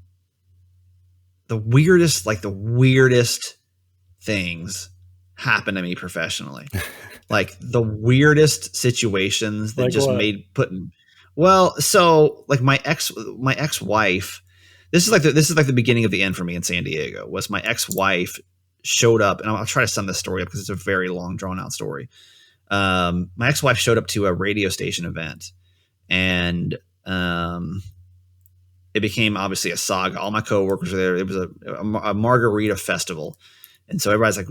the weirdest things happen to me professionally. Like the weirdest situations that like just what? made putting well, so like my ex-wife, this is like the beginning of the end for me in San Diego. Was my ex-wife showed up, and I'll try to sum this story up because it's a very long drawn out story. My ex-wife showed up to a radio station event, and it became obviously a saga. All my coworkers were there. It was a margarita festival, and so everybody's like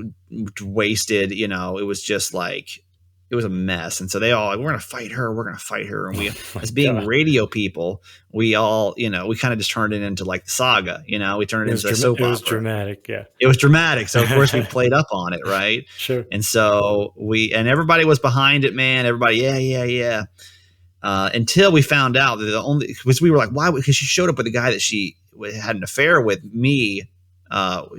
wasted. It was just like it was a mess. And so they all like, we're gonna fight her. We're gonna fight her. And we, Oh my as being God, radio people, we all we kind of just turned it into like the saga. We turned it into a soap it was opera. dramatic. Yeah, It was dramatic. So of course we played up on it, right? sure. And so everybody was behind it, man. Everybody, yeah. Until we found out that because we were like, why? Because she showed up with a guy that she had an affair with me.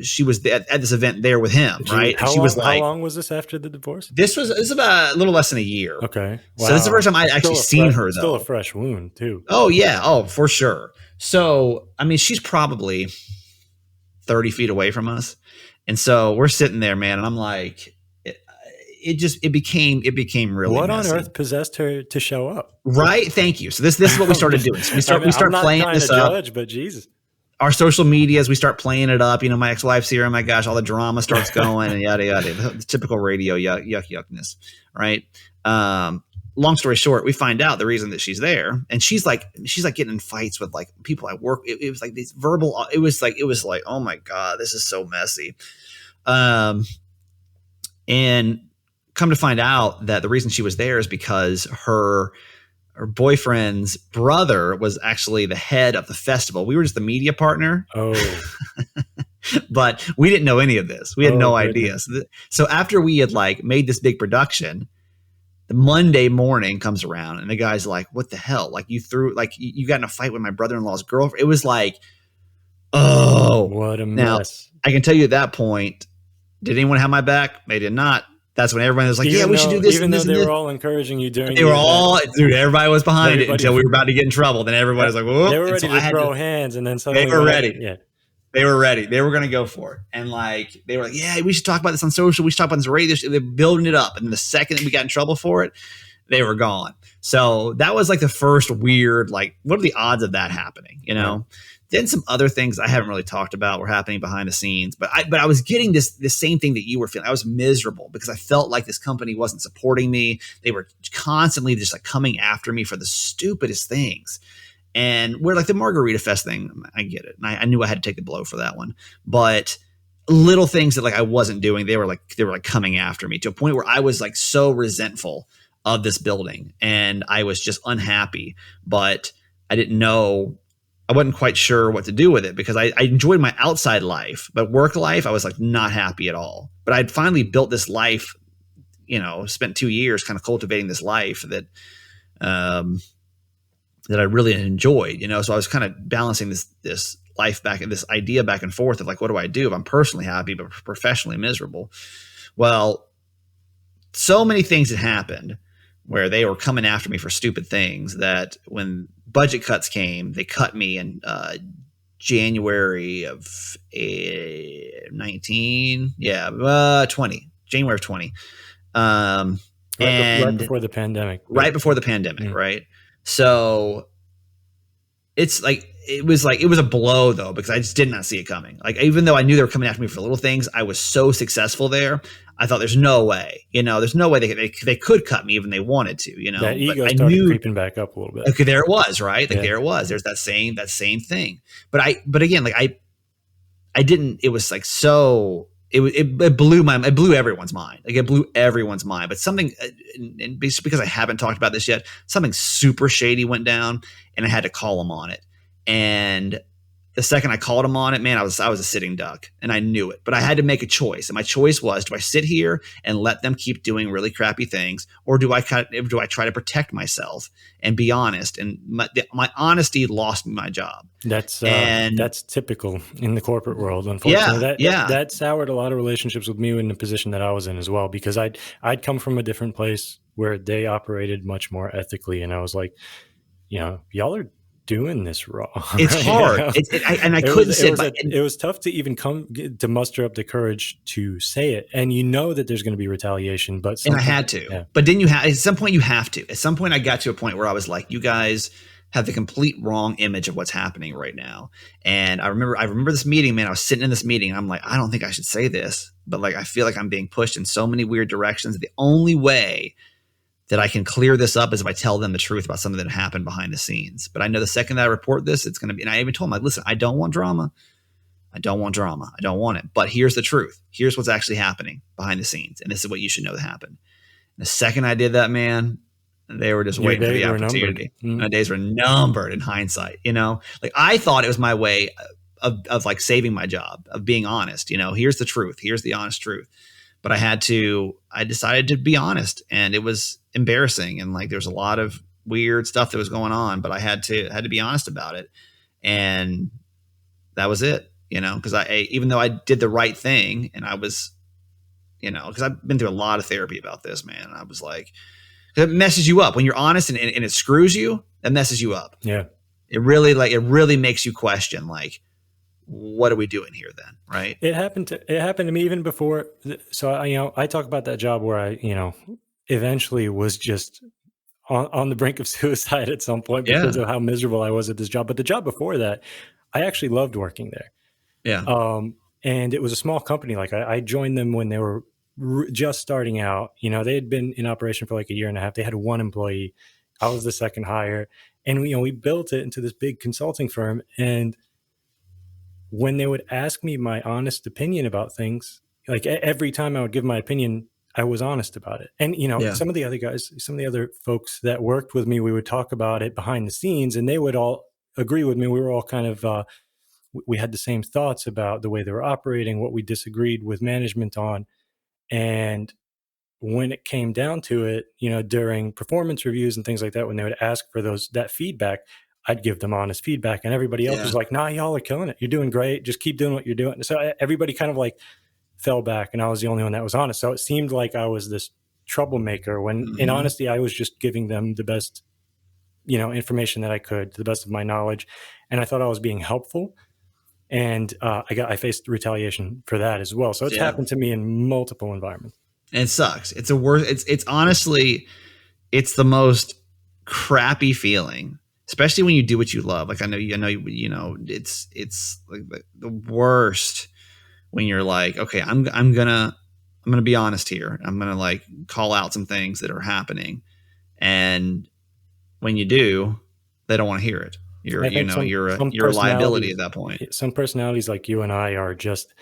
She was at this event there with him, right? And she was How like, long was this after the divorce? this is about a little less than a year. Okay, So this is the first wow. time I'd actually seen her, Still a though. fresh wound too. Oh yeah, oh for sure. So I mean, she's probably 30 feet away from us, and so we're sitting there, man, and I'm like, it became really What messy. on earth possessed her to show up? Right? Thank you. So this is what we started doing. So we start I'm not playing trying this to up. judge, but Jesus. Our social medias, we start playing it up. My ex-wife's here. Oh my gosh, all the drama starts going and yada yada. The typical radio yuckness, right? Long story short, we find out the reason that she's there, and she's like getting in fights with like people at work. It was like these verbal. It was like oh my God, this is so messy. And come to find out that the reason she was there is because her boyfriend's brother was actually the head of the festival. We were just the media partner. Oh, But we didn't know any of this. We had no idea. goodness. So after we had like made this big production, the Monday morning comes around and the guy's like, what the hell? Like you got in a fight with my brother-in-law's girlfriend. It was like, oh, What a now mess. I can tell you at that point, did anyone have my back? They did not. That's when everyone was like, we should do this. Even and though this they and this. were all encouraging you during They the were event, all, dude, everybody was behind it Everybody- until we were about to get in trouble. Then everybody was like, whoop. they were And ready so I to had throw hands, and then suddenly were ready. Yeah. They were ready. They were going to go for it. And like, they were like, yeah, we should talk about this on social. We should talk about this radio. They're building it up. And the second that we got in trouble for it, they were gone. So that was like the first weird, like, what are the odds of that happening? Right. Then some other things I haven't really talked about were happening behind the scenes, but I was getting this same thing that you were feeling. I was miserable because I felt like this company wasn't supporting me. They were constantly just like coming after me for the stupidest things. And we're like the Margarita Fest thing. I get it. And I knew I had to take the blow for that one, but little things that like I wasn't doing, they were like coming after me to a point where I was like so resentful of this building and I was just unhappy, but I didn't know I wasn't quite sure what to do with it because I enjoyed my outside life, but work life, I was like not happy at all. But I'd finally built this life, spent 2 years kind of cultivating this life that I really enjoyed, So I was kind of balancing this life back and this idea back and forth of like, what do I do if I'm personally happy but professionally miserable? Well, so many things had happened where they were coming after me for stupid things that when budget cuts came, they cut me in January of 19, 20, January of 20. Right before the pandemic. Right before the pandemic, right? So it's like it was a blow though, because I just did not see it coming. Like, even though I knew they were coming after me for little things, I was so successful there. I thought there's no way, there's no way they could cut me even they wanted to, That ego started creeping back up a little bit. Okay, there it was, right? Like there it was. There's that same thing. But again, like I didn't. It was like so. It blew everyone's mind. Like it blew everyone's mind. But something, and because I haven't talked about this yet, something super shady went down, and I had to call them on it. And the second I called him on it, man, I was a sitting duck, and I knew it. But I had to make a choice, and my choice was: do I sit here and let them keep doing really crappy things, or do I try to protect myself and be honest? And my honesty lost me my job. That's typical in the corporate world, unfortunately. That soured a lot of relationships with me in the position that I was in as well, because I'd come from a different place where they operated much more ethically, and I was like, y'all are doing this wrong. It's hard. It was tough to even to muster up the courage to say it. And that there's going to be retaliation, but I had to. Yeah. But then at some point you have to. At some point I got to a point where I was like, you guys have the complete wrong image of what's happening right now. And I remember this meeting, man. I was sitting in this meeting. And I'm like, I don't think I should say this, but like I feel like I'm being pushed in so many weird directions. The only way that I can clear this up is if I tell them the truth about something that happened behind the scenes. But I know the second that I report this, it's going to be, and I even told them, like, listen, I don't want drama. I don't want drama. I don't want it. But here's the truth. Here's what's actually happening behind the scenes. And this is what you should know that happened. And the second I did that, man, they were just waiting for the opportunity. My days were numbered in hindsight, Like I thought it was my way of like saving my job, of being honest. Here's the truth. Here's the honest truth. But I decided to be honest, and it was embarrassing. And like, there's a lot of weird stuff that was going on, but I had to be honest about it. And that was it, because even though I did the right thing, and I was, because I've been through a lot of therapy about this, man. And I was like, it messes you up when you're honest and it screws you. That messes you up. Yeah. It really makes you question, like, what are we doing here then? Right. It happened to me even before. So I talk about that job where I, eventually was just on the brink of suicide at some point because of how miserable I was at this job. But the job before that, I actually loved working there. Yeah. And it was a small company. Like I joined them when they were just starting out. They had been in operation for like a year and a half. They had one employee. I was the second hire, and we built it into this big consulting firm. And when they would ask me my honest opinion about things, like every time I would give my opinion, I was honest about it. And, some of the other guys, some of the other folks that worked with me, we would talk about it behind the scenes, and they would all agree with me. We were all kind of, we had the same thoughts about the way they were operating, what we disagreed with management on. And when it came down to it, during performance reviews and things like that, when they would ask for that feedback, I'd give them honest feedback, and everybody else was like, nah, y'all are killing it. You're doing great. Just keep doing what you're doing. So everybody kind of like fell back, and I was the only one that was honest. So it seemed like I was this troublemaker when in honesty, I was just giving them the best, information that I could to the best of my knowledge. And I thought I was being helpful. And I faced retaliation for that as well. So it's happened to me in multiple environments. And it sucks. It's it's honestly, it's the most crappy feeling, especially when you do what you love. Like I know, it's like the worst when you're like, okay, I'm gonna be honest here. I'm gonna like call out some things that are happening, and when you do, they don't want to hear it. You're a liability at that point. Some personalities like you and I are just,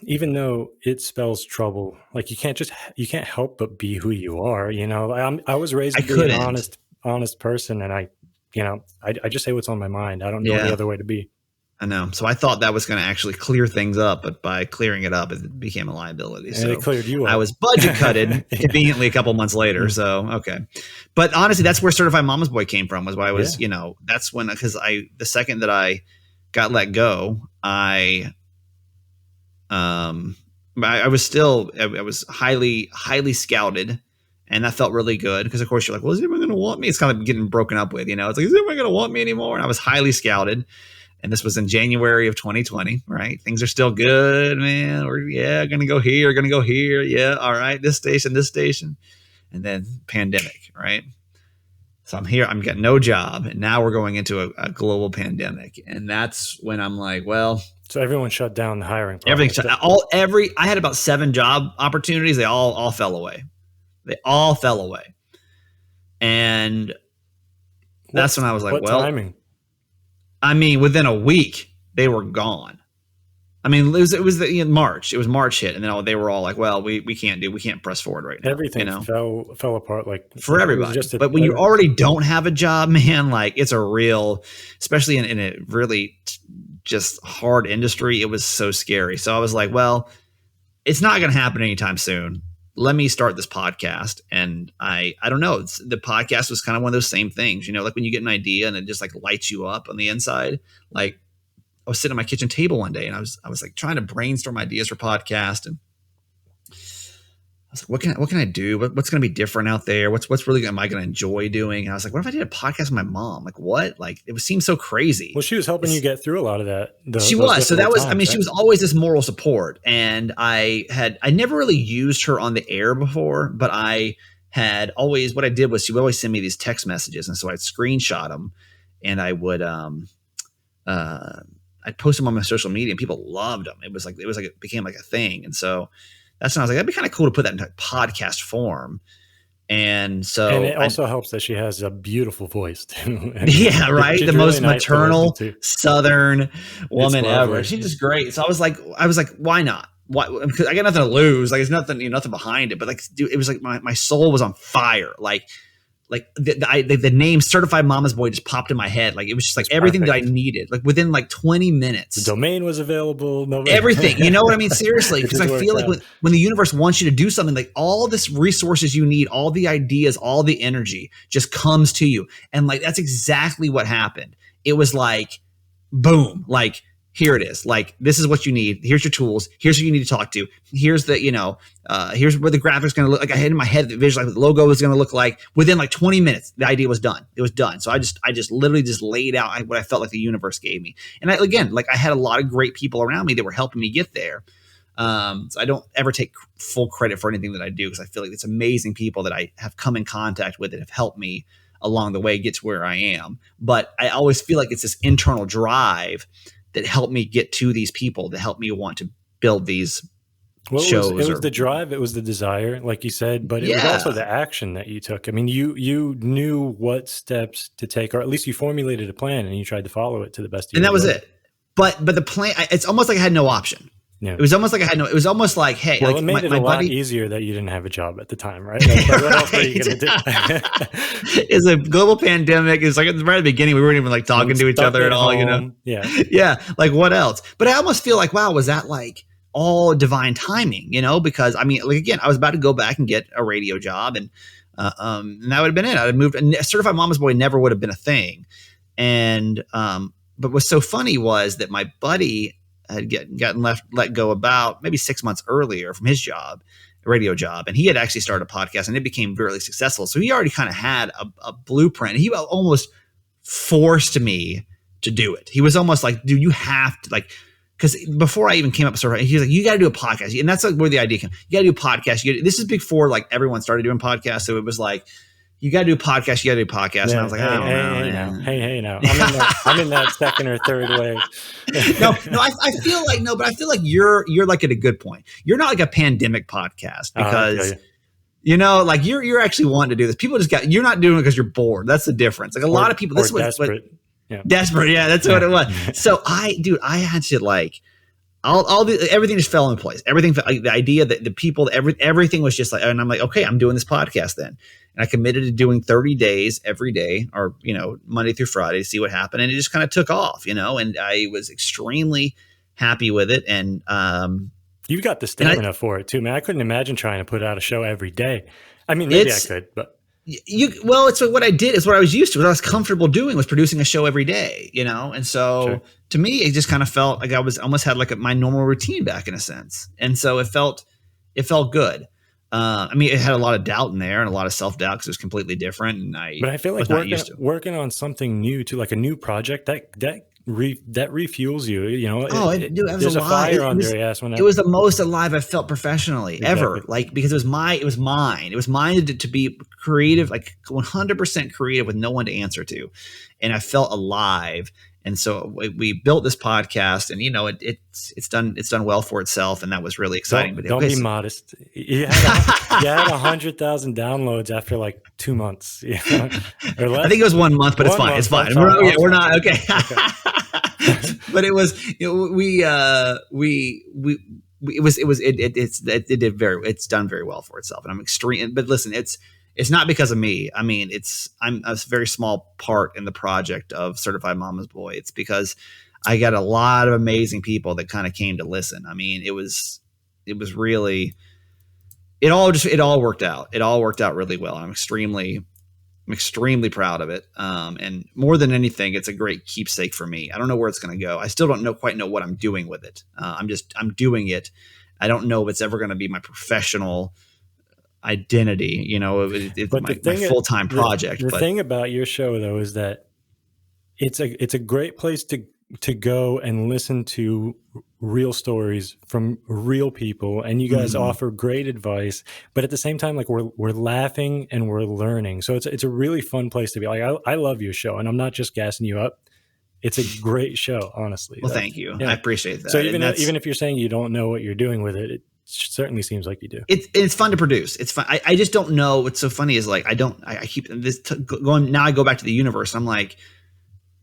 even though it spells trouble, like you can't help but be who you are. I was raised to be an honest person, and I I just say what's on my mind. I don't know any other way to be. I know. So I thought that was going to actually clear things up, but by clearing it up, it became a liability. And so it cleared you up. I was budget cutted conveniently a couple months later. So, okay. But honestly, that's where Certified Mama's Boy came from, was why I was, that's when, because the second that I got let go, I was highly, highly scouted. And that felt really good because, of course, you're like, well, is anyone going to want me? It's kind of getting broken up with, it's like, is anyone going to want me anymore? And I was highly scouted. And this was in January of 2020, right? Things are still good, man. We're going to go here, going to go here. Yeah, all right, this station. And then pandemic, right? So I'm here, I'm getting no job. And now we're going into a global pandemic. And that's when I'm like, well. So everyone shut down the hiring process. Everything. I had about 7 job opportunities. They all fell away. They all fell away. And that's when I was like, what timing? I mean, within a week, they were gone. I mean, it was March. It was March hit, and then they were all like, "Well, we can't press forward right now." Everything fell apart for everybody. But when you already don't have a job, man, like it's a real, especially in a really just hard industry. It was so scary. So I was like, "Well, it's not going to happen anytime soon. Let me start this podcast." And I don't know. The podcast was kind of one of those same things, like when you get an idea and it just like lights you up on the inside. Like I was sitting at my kitchen table one day and I was like trying to brainstorm ideas for podcast. And I was like, what can I do? What's going to be different out there? What's really, am I going to enjoy doing? And I was like, what if I did a podcast with my mom? Like what? Like it seems so crazy. Well, she was helping you get through a lot of that. She was. So that was, times, she was always this moral support. And I never really used her on the air before, but what I did was she would always send me these text messages. And so I'd screenshot them and I would, I'd post them on my social media and people loved them. It became like a thing. And so that's when I was like, that'd be kind of cool to put that into podcast form. And so it also helps that she has a beautiful voice too. Yeah, right. The most maternal Southern woman ever. She's just great. So I was like, why not? Why? Because I got nothing to lose. Like it's nothing, nothing behind it. But like, dude, it was like my soul was on fire. Like the name Certified Mama's Boy just popped in my head. Like it was just like everything that I needed. Like within like 20 minutes, the domain was available. Everything, you know what I mean? Seriously, because I feel like when the universe wants you to do something, like all this resources you need, all the ideas, all the energy just comes to you, and like that's exactly what happened. It was like, boom, like. Here it is. Like, this is what you need. Here's your tools. Here's who you need to talk to. Here's the, here's where the graphics going to look like. I had in my head the visual, like the logo was going to look like. Within like 20 minutes, the idea was done. It was done. So I just literally just laid out what I felt like the universe gave me. And I had a lot of great people around me that were helping me get there. So I don't ever take full credit for anything that I do because I feel like it's amazing people that I have come in contact with that have helped me along the way get to where I am. But I always feel like it's this internal drive that helped me get to these people, that helped me want to build these shows. It was the drive, it was the desire, like you said, but it was also the action that you took. I mean, you knew what steps to take, or at least you formulated a plan and you tried to follow it to the best of your ability. And that was it. But the plan, it's almost like I had no option. Yeah. It was almost like it was almost like, hey, well, like it made it a lot easier that you didn't have a job at the time, right? Like, what else were you going to do? It's a global pandemic. It's like at the very beginning, we weren't even like talking to each other at all, Yeah. Yeah. Like what else? But I almost feel like, wow, was that like all divine timing, because I mean, like, again, I was about to go back and get a radio job and that would have been it. I'd have moved. Certified Mama's Boy never would have been a thing. And, but what's so funny was that my buddy had gotten let go about maybe 6 months earlier from his job, a radio job. And he had actually started a podcast and it became really successful. So he already kind of had a blueprint. He almost forced me to do it. He was almost like, dude, you have to like, because before I even came up with Certified, he was like, you got to do a podcast. And that's like where the idea came. You got to do a podcast. This is before like everyone started doing podcasts. So it was like, you got to do a podcast. You got to do a podcast. Yeah, and I was like, hey, now. I'm in that second or third wave. I feel like you're like at a good point. You're not like a pandemic podcast because, like you're actually wanting to do this. People you're not doing it because you're bored. That's the difference. Like a lot of people, this was desperate. Desperate. Yeah, that's what it was. So I had to like, everything just fell in place. Everything, like, the idea that the people, everything was just like, and I'm like, okay, I'm doing this podcast then. And I committed to doing 30 days every day, or, Monday through Friday, to see what happened. And it just kind of took off, and I was extremely happy with it. And, you've got the stamina for it too, man. I couldn't imagine trying to put out a show every day. I mean, maybe I could, but it's what I did is what I was used to. What I was comfortable doing was producing a show every day, and so to me, it just kind of felt like I was almost had like my normal routine back in a sense, and so it felt good. I mean, it had a lot of doubt in there and a lot of self-doubt because it was completely different, but I feel like working on something new too, like a new project that refuels you. There's a fire under your ass. It was the most alive I've felt professionally ever. Like, because it was mine. It was mine to be creative, like 100% creative with no one to answer to. And I felt alive. And so we built this podcast, and it's done well for itself, and that was really exciting. Don't be modest. You had 100,000 downloads after like 2 months. Or less. I think it was 1 month, but it's fine. It's fine. We're not okay. But it was it's done very well for itself, and I'm extreme. But listen, it's not because of me. I mean, I'm a very small part in the project of Certified Mama's Boy. It's because I got a lot of amazing people that kind of came to listen. I mean, it was really, it all worked out. It all worked out really well. I'm extremely proud of it. And more than anything, it's a great keepsake for me. I don't know where it's going to go. I still don't quite know what I'm doing with it. I'm doing it. I don't know if it's ever going to be my professional identity, it's my full-time project. The thing about your show though is that it's a great place to go and listen to real stories from real people, and you guys offer great advice, but at the same time, like, we're laughing and we're learning. So it's a really fun place to be. Like, I love your show, and I'm not just gassing you up. It's a great show, honestly. Well, thank you. Yeah. I appreciate that. So even if you're saying you don't know what you're doing with it, it certainly seems like you do. It's fun to produce. It's fun. I just don't know. What's so funny is, like, I keep this going. Now I go back to the universe, and I'm like,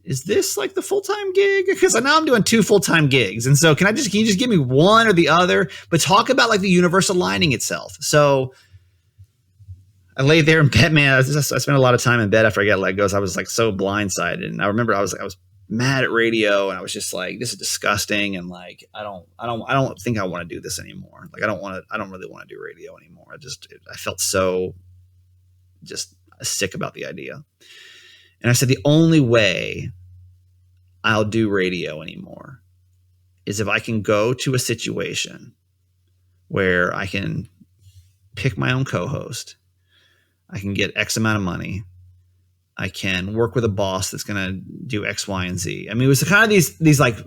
is this like the full-time gig? Because now I'm doing 2 full-time gigs. And so can you just give me one or the other, but talk about like the universe aligning itself. So I lay there in bed, man. I spent a lot of time in bed after I got let go. So I was like so blindsided. And I remember I was mad at radio, and I was just like, this is disgusting. And like, I don't think I want to do this anymore. Like, I don't really want to do radio anymore. I felt so just sick about the idea. And I said, the only way I'll do radio anymore is if I can go to a situation where I can pick my own co-host, I can get X amount of money, I can work with a boss that's going to do X, Y, and Z. I mean, it was kind of these like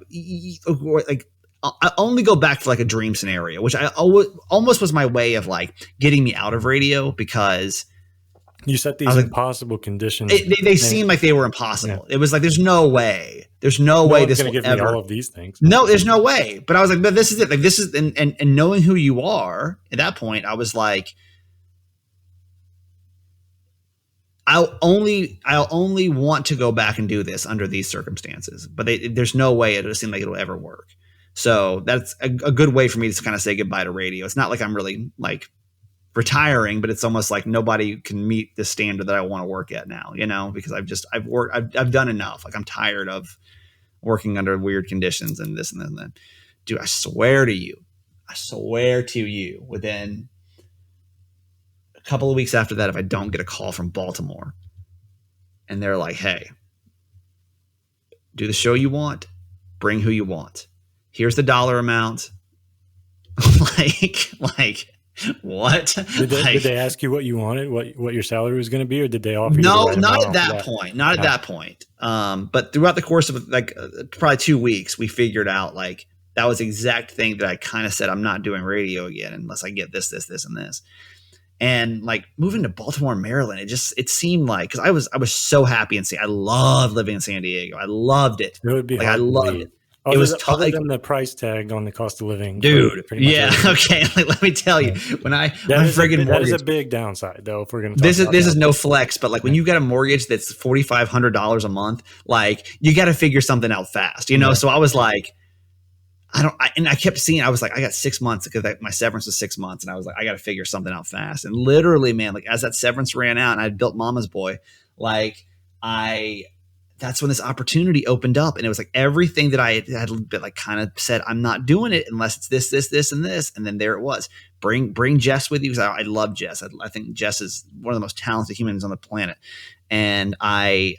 I only go back to like a dream scenario, which I almost was my way of like getting me out of radio, because you set these impossible conditions. They seemed like they were impossible. Yeah. It was like, there's no way this will give ever. Me all of these things. No, there's no way. But I was like, but this is it. Like, this is, and knowing who you are at that point, I was like, I'll only want to go back and do this under these circumstances. But there's no way it seemed like it'll ever work. So that's a good way for me to kind of say goodbye to radio. It's not like I'm really like retiring, but it's almost like nobody can meet the standard that I want to work at now, because I've done enough. Like, I'm tired of working under weird conditions and this and that and that. Dude, I swear to you, within a couple of weeks after that, if I don't get a call from Baltimore and they're like, hey, do the show you want, bring who you want. Here's the dollar amount. like, what? Did they ask you what you wanted, what your salary was going to be, or did they offer you? No, not at that point. Not at that point. But throughout the course of like probably 2 weeks, we figured out like that was the exact thing that I kind of said, I'm not doing radio again unless I get this, and this. And like moving to Baltimore, Maryland, it seemed like, because I was so happy and I loved living in San Diego. I loved it. It would be like, I loved it. It was other than the price tag on the cost of living, dude. Yeah, okay. Like, let me tell you, when that is a big downside, though. If we're gonna, this is no flex, but like when you got a mortgage that's $4,500 a month, like you got to figure something out fast, So I was like, I kept seeing, I was like, I got 6 months because my severance was 6 months. And I was like, I got to figure something out fast. And literally, man, like as that severance ran out and I built Mama's Boy, like that's when this opportunity opened up. And it was like everything that I had been like kind of said, I'm not doing it unless it's this, and this. And then there it was. Bring Jess with you. Because I love Jess. I think Jess is one of the most talented humans on the planet. And I,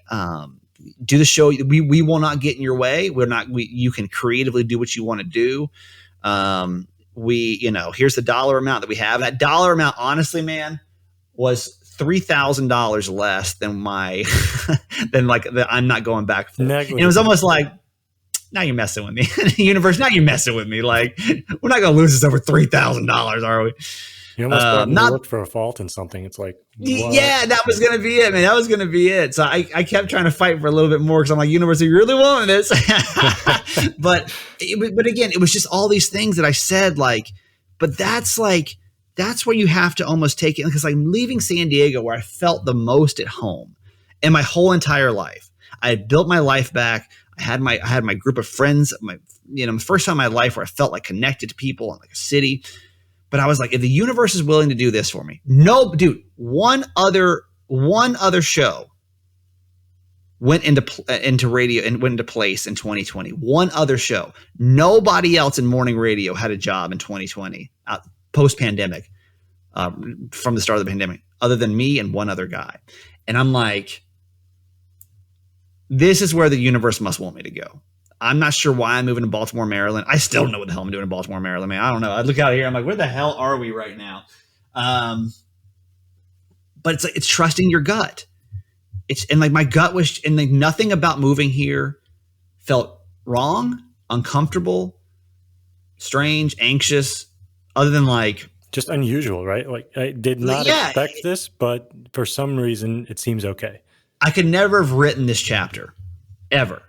do the show. We will not get in your way. You can creatively do what you want to do. Here's the dollar amount that we have. That dollar amount, honestly, man, was $3,000 less than I'm not going back for. And it was almost like, now you're messing with me. Universe, now you're messing with me. Like, we're not going to lose this over $3,000, are we? You almost starting to look for a fault in something. It's like, what? Yeah, that was going to be it, man. That was going to be it. So I kept trying to fight for a little bit more because I'm like, universe, you really want this? but again, it was just all these things that I said, like, but that's where you have to almost take it, because I'm leaving San Diego where I felt the most at home in my whole entire life. I had built my life back. I had my group of friends, the first time in my life where I felt like connected to people and like a city. But I was like, if the universe is willing to do this for me, no, dude, one other show went into radio and went into place in 2020. One other show. Nobody else in morning radio had a job in 2020, post-pandemic, from the start of the pandemic, other than me and one other guy. And I'm like, this is where the universe must want me to go. I'm not sure why I'm moving to Baltimore, Maryland. I still don't know what the hell I'm doing in Baltimore, Maryland, man. I don't know. I look out here, I'm like, where the hell are we right now? But it's trusting your gut. My gut was, and like nothing about moving here felt wrong, uncomfortable, strange, anxious, other than like just unusual, right? Like I did not expect this, but for some reason it seems okay. I could never have written this chapter ever.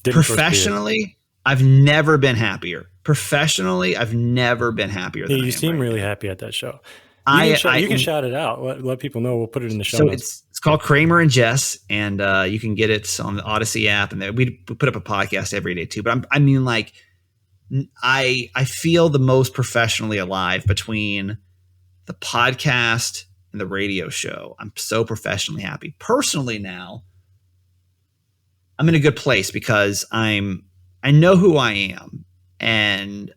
Professionally, I've never been happier. Professionally, I've never been happier than you seem really happy at that show. You can shout it out. Let people know. We'll put it in the show notes. It's called Kramer and Jess, and you can get it on the Odyssey app. And we put up a podcast every day too. But I feel the most professionally alive between the podcast and the radio show. I'm so professionally happy. Personally now, I'm in a good place because I know who I am. And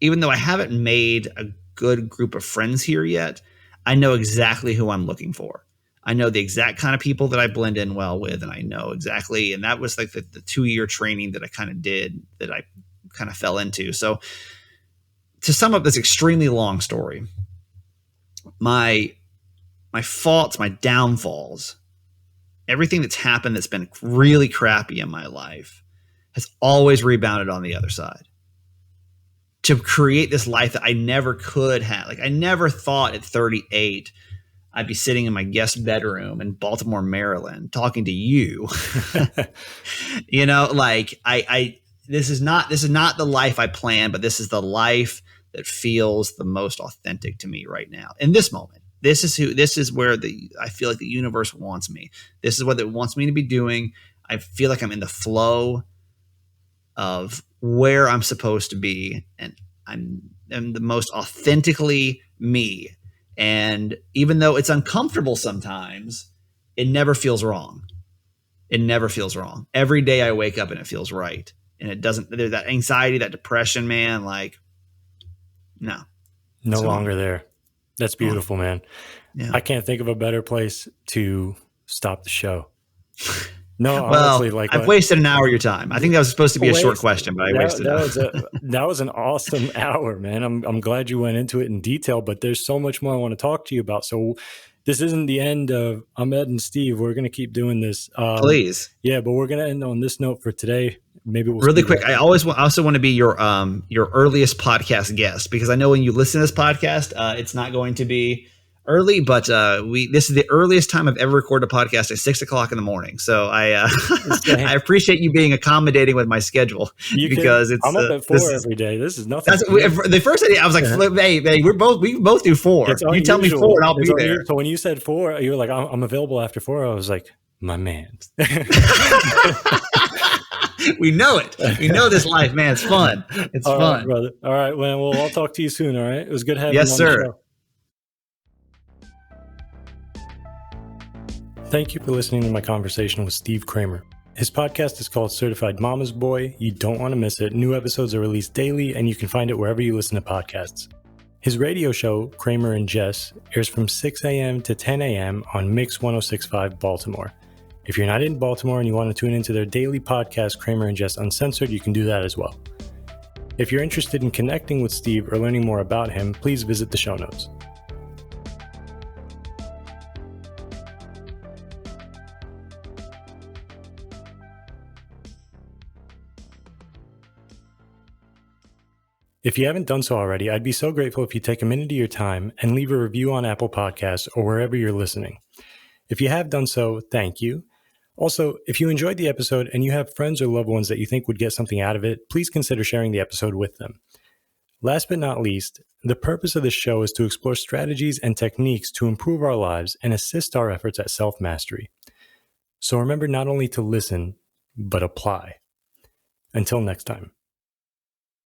even though I haven't made a good group of friends here yet, I know exactly who I'm looking for. I know the exact kind of people that I blend in well with, and I know exactly. And that was like the 2-year training that I kind of did, that I kind of fell into. So to sum up this extremely long story, my faults, my downfalls, everything that's happened that's been really crappy in my life has always rebounded on the other side to create this life that I never could have. Like I never thought at 38 I'd be sitting in my guest bedroom in Baltimore, Maryland, talking to you. This is not the life I planned, but this is the life that feels the most authentic to me right now in this moment. This is where I feel like the universe wants me. This is what it wants me to be doing. I feel like I'm in the flow of where I'm supposed to be, and I'm the most authentically me. And even though it's uncomfortable sometimes, it never feels wrong. It never feels wrong. Every day I wake up and it feels right. And it doesn't, there's that anxiety, that depression, man, like, no. No longer there. That's beautiful, man. Yeah. I can't think of a better place to stop the show. No, honestly, I've wasted an hour of your time. I think that was supposed to be a short question, but I wasted it. That was an awesome hour, man. I'm glad you went into it in detail, but there's so much more I want to talk to you about. So this isn't the end of Ahmed and Steve. We're going to keep doing this. Please. Yeah, but we're going to end on this note for today. Maybe we'll really quick. I also want to be your earliest podcast guest, because I know when you listen to this podcast, it's not going to be early, but this is the earliest time I've ever recorded a podcast at 6 o'clock in the morning. So I appreciate you being accommodating with my schedule, because I'm up at 4 every day. This is nothing. The first idea I was like, hey, we both do 4. You tell me 4 and I'll be there. So when you said 4, you were like, I'm available after 4. I was like, my man. We know it. We know this life, man. It's fun. It's all fun. right, brother. All right, well, I'll talk to you soon, all right? It was good having Yes, you on sir. the show. Thank you for listening to my conversation with Steve Kramer. His podcast is called Certified Mama's Boy. You don't want to miss it. New episodes are released daily, and you can find it wherever you listen to podcasts. His radio show, Kramer and Jess, airs from 6 a.m. to 10 a.m. on Mix 106.5 Baltimore. If you're not in Baltimore and you want to tune into their daily podcast, Kramer and Jess Uncensored, you can do that as well. If you're interested in connecting with Steve or learning more about him, please visit the show notes. If you haven't done so already, I'd be so grateful if you take a minute of your time and leave a review on Apple Podcasts or wherever you're listening. If you have done so, thank you. Also, if you enjoyed the episode and you have friends or loved ones that you think would get something out of it, please consider sharing the episode with them. Last but not least, the purpose of this show is to explore strategies and techniques to improve our lives and assist our efforts at self-mastery. So remember not only to listen, but apply. Until next time.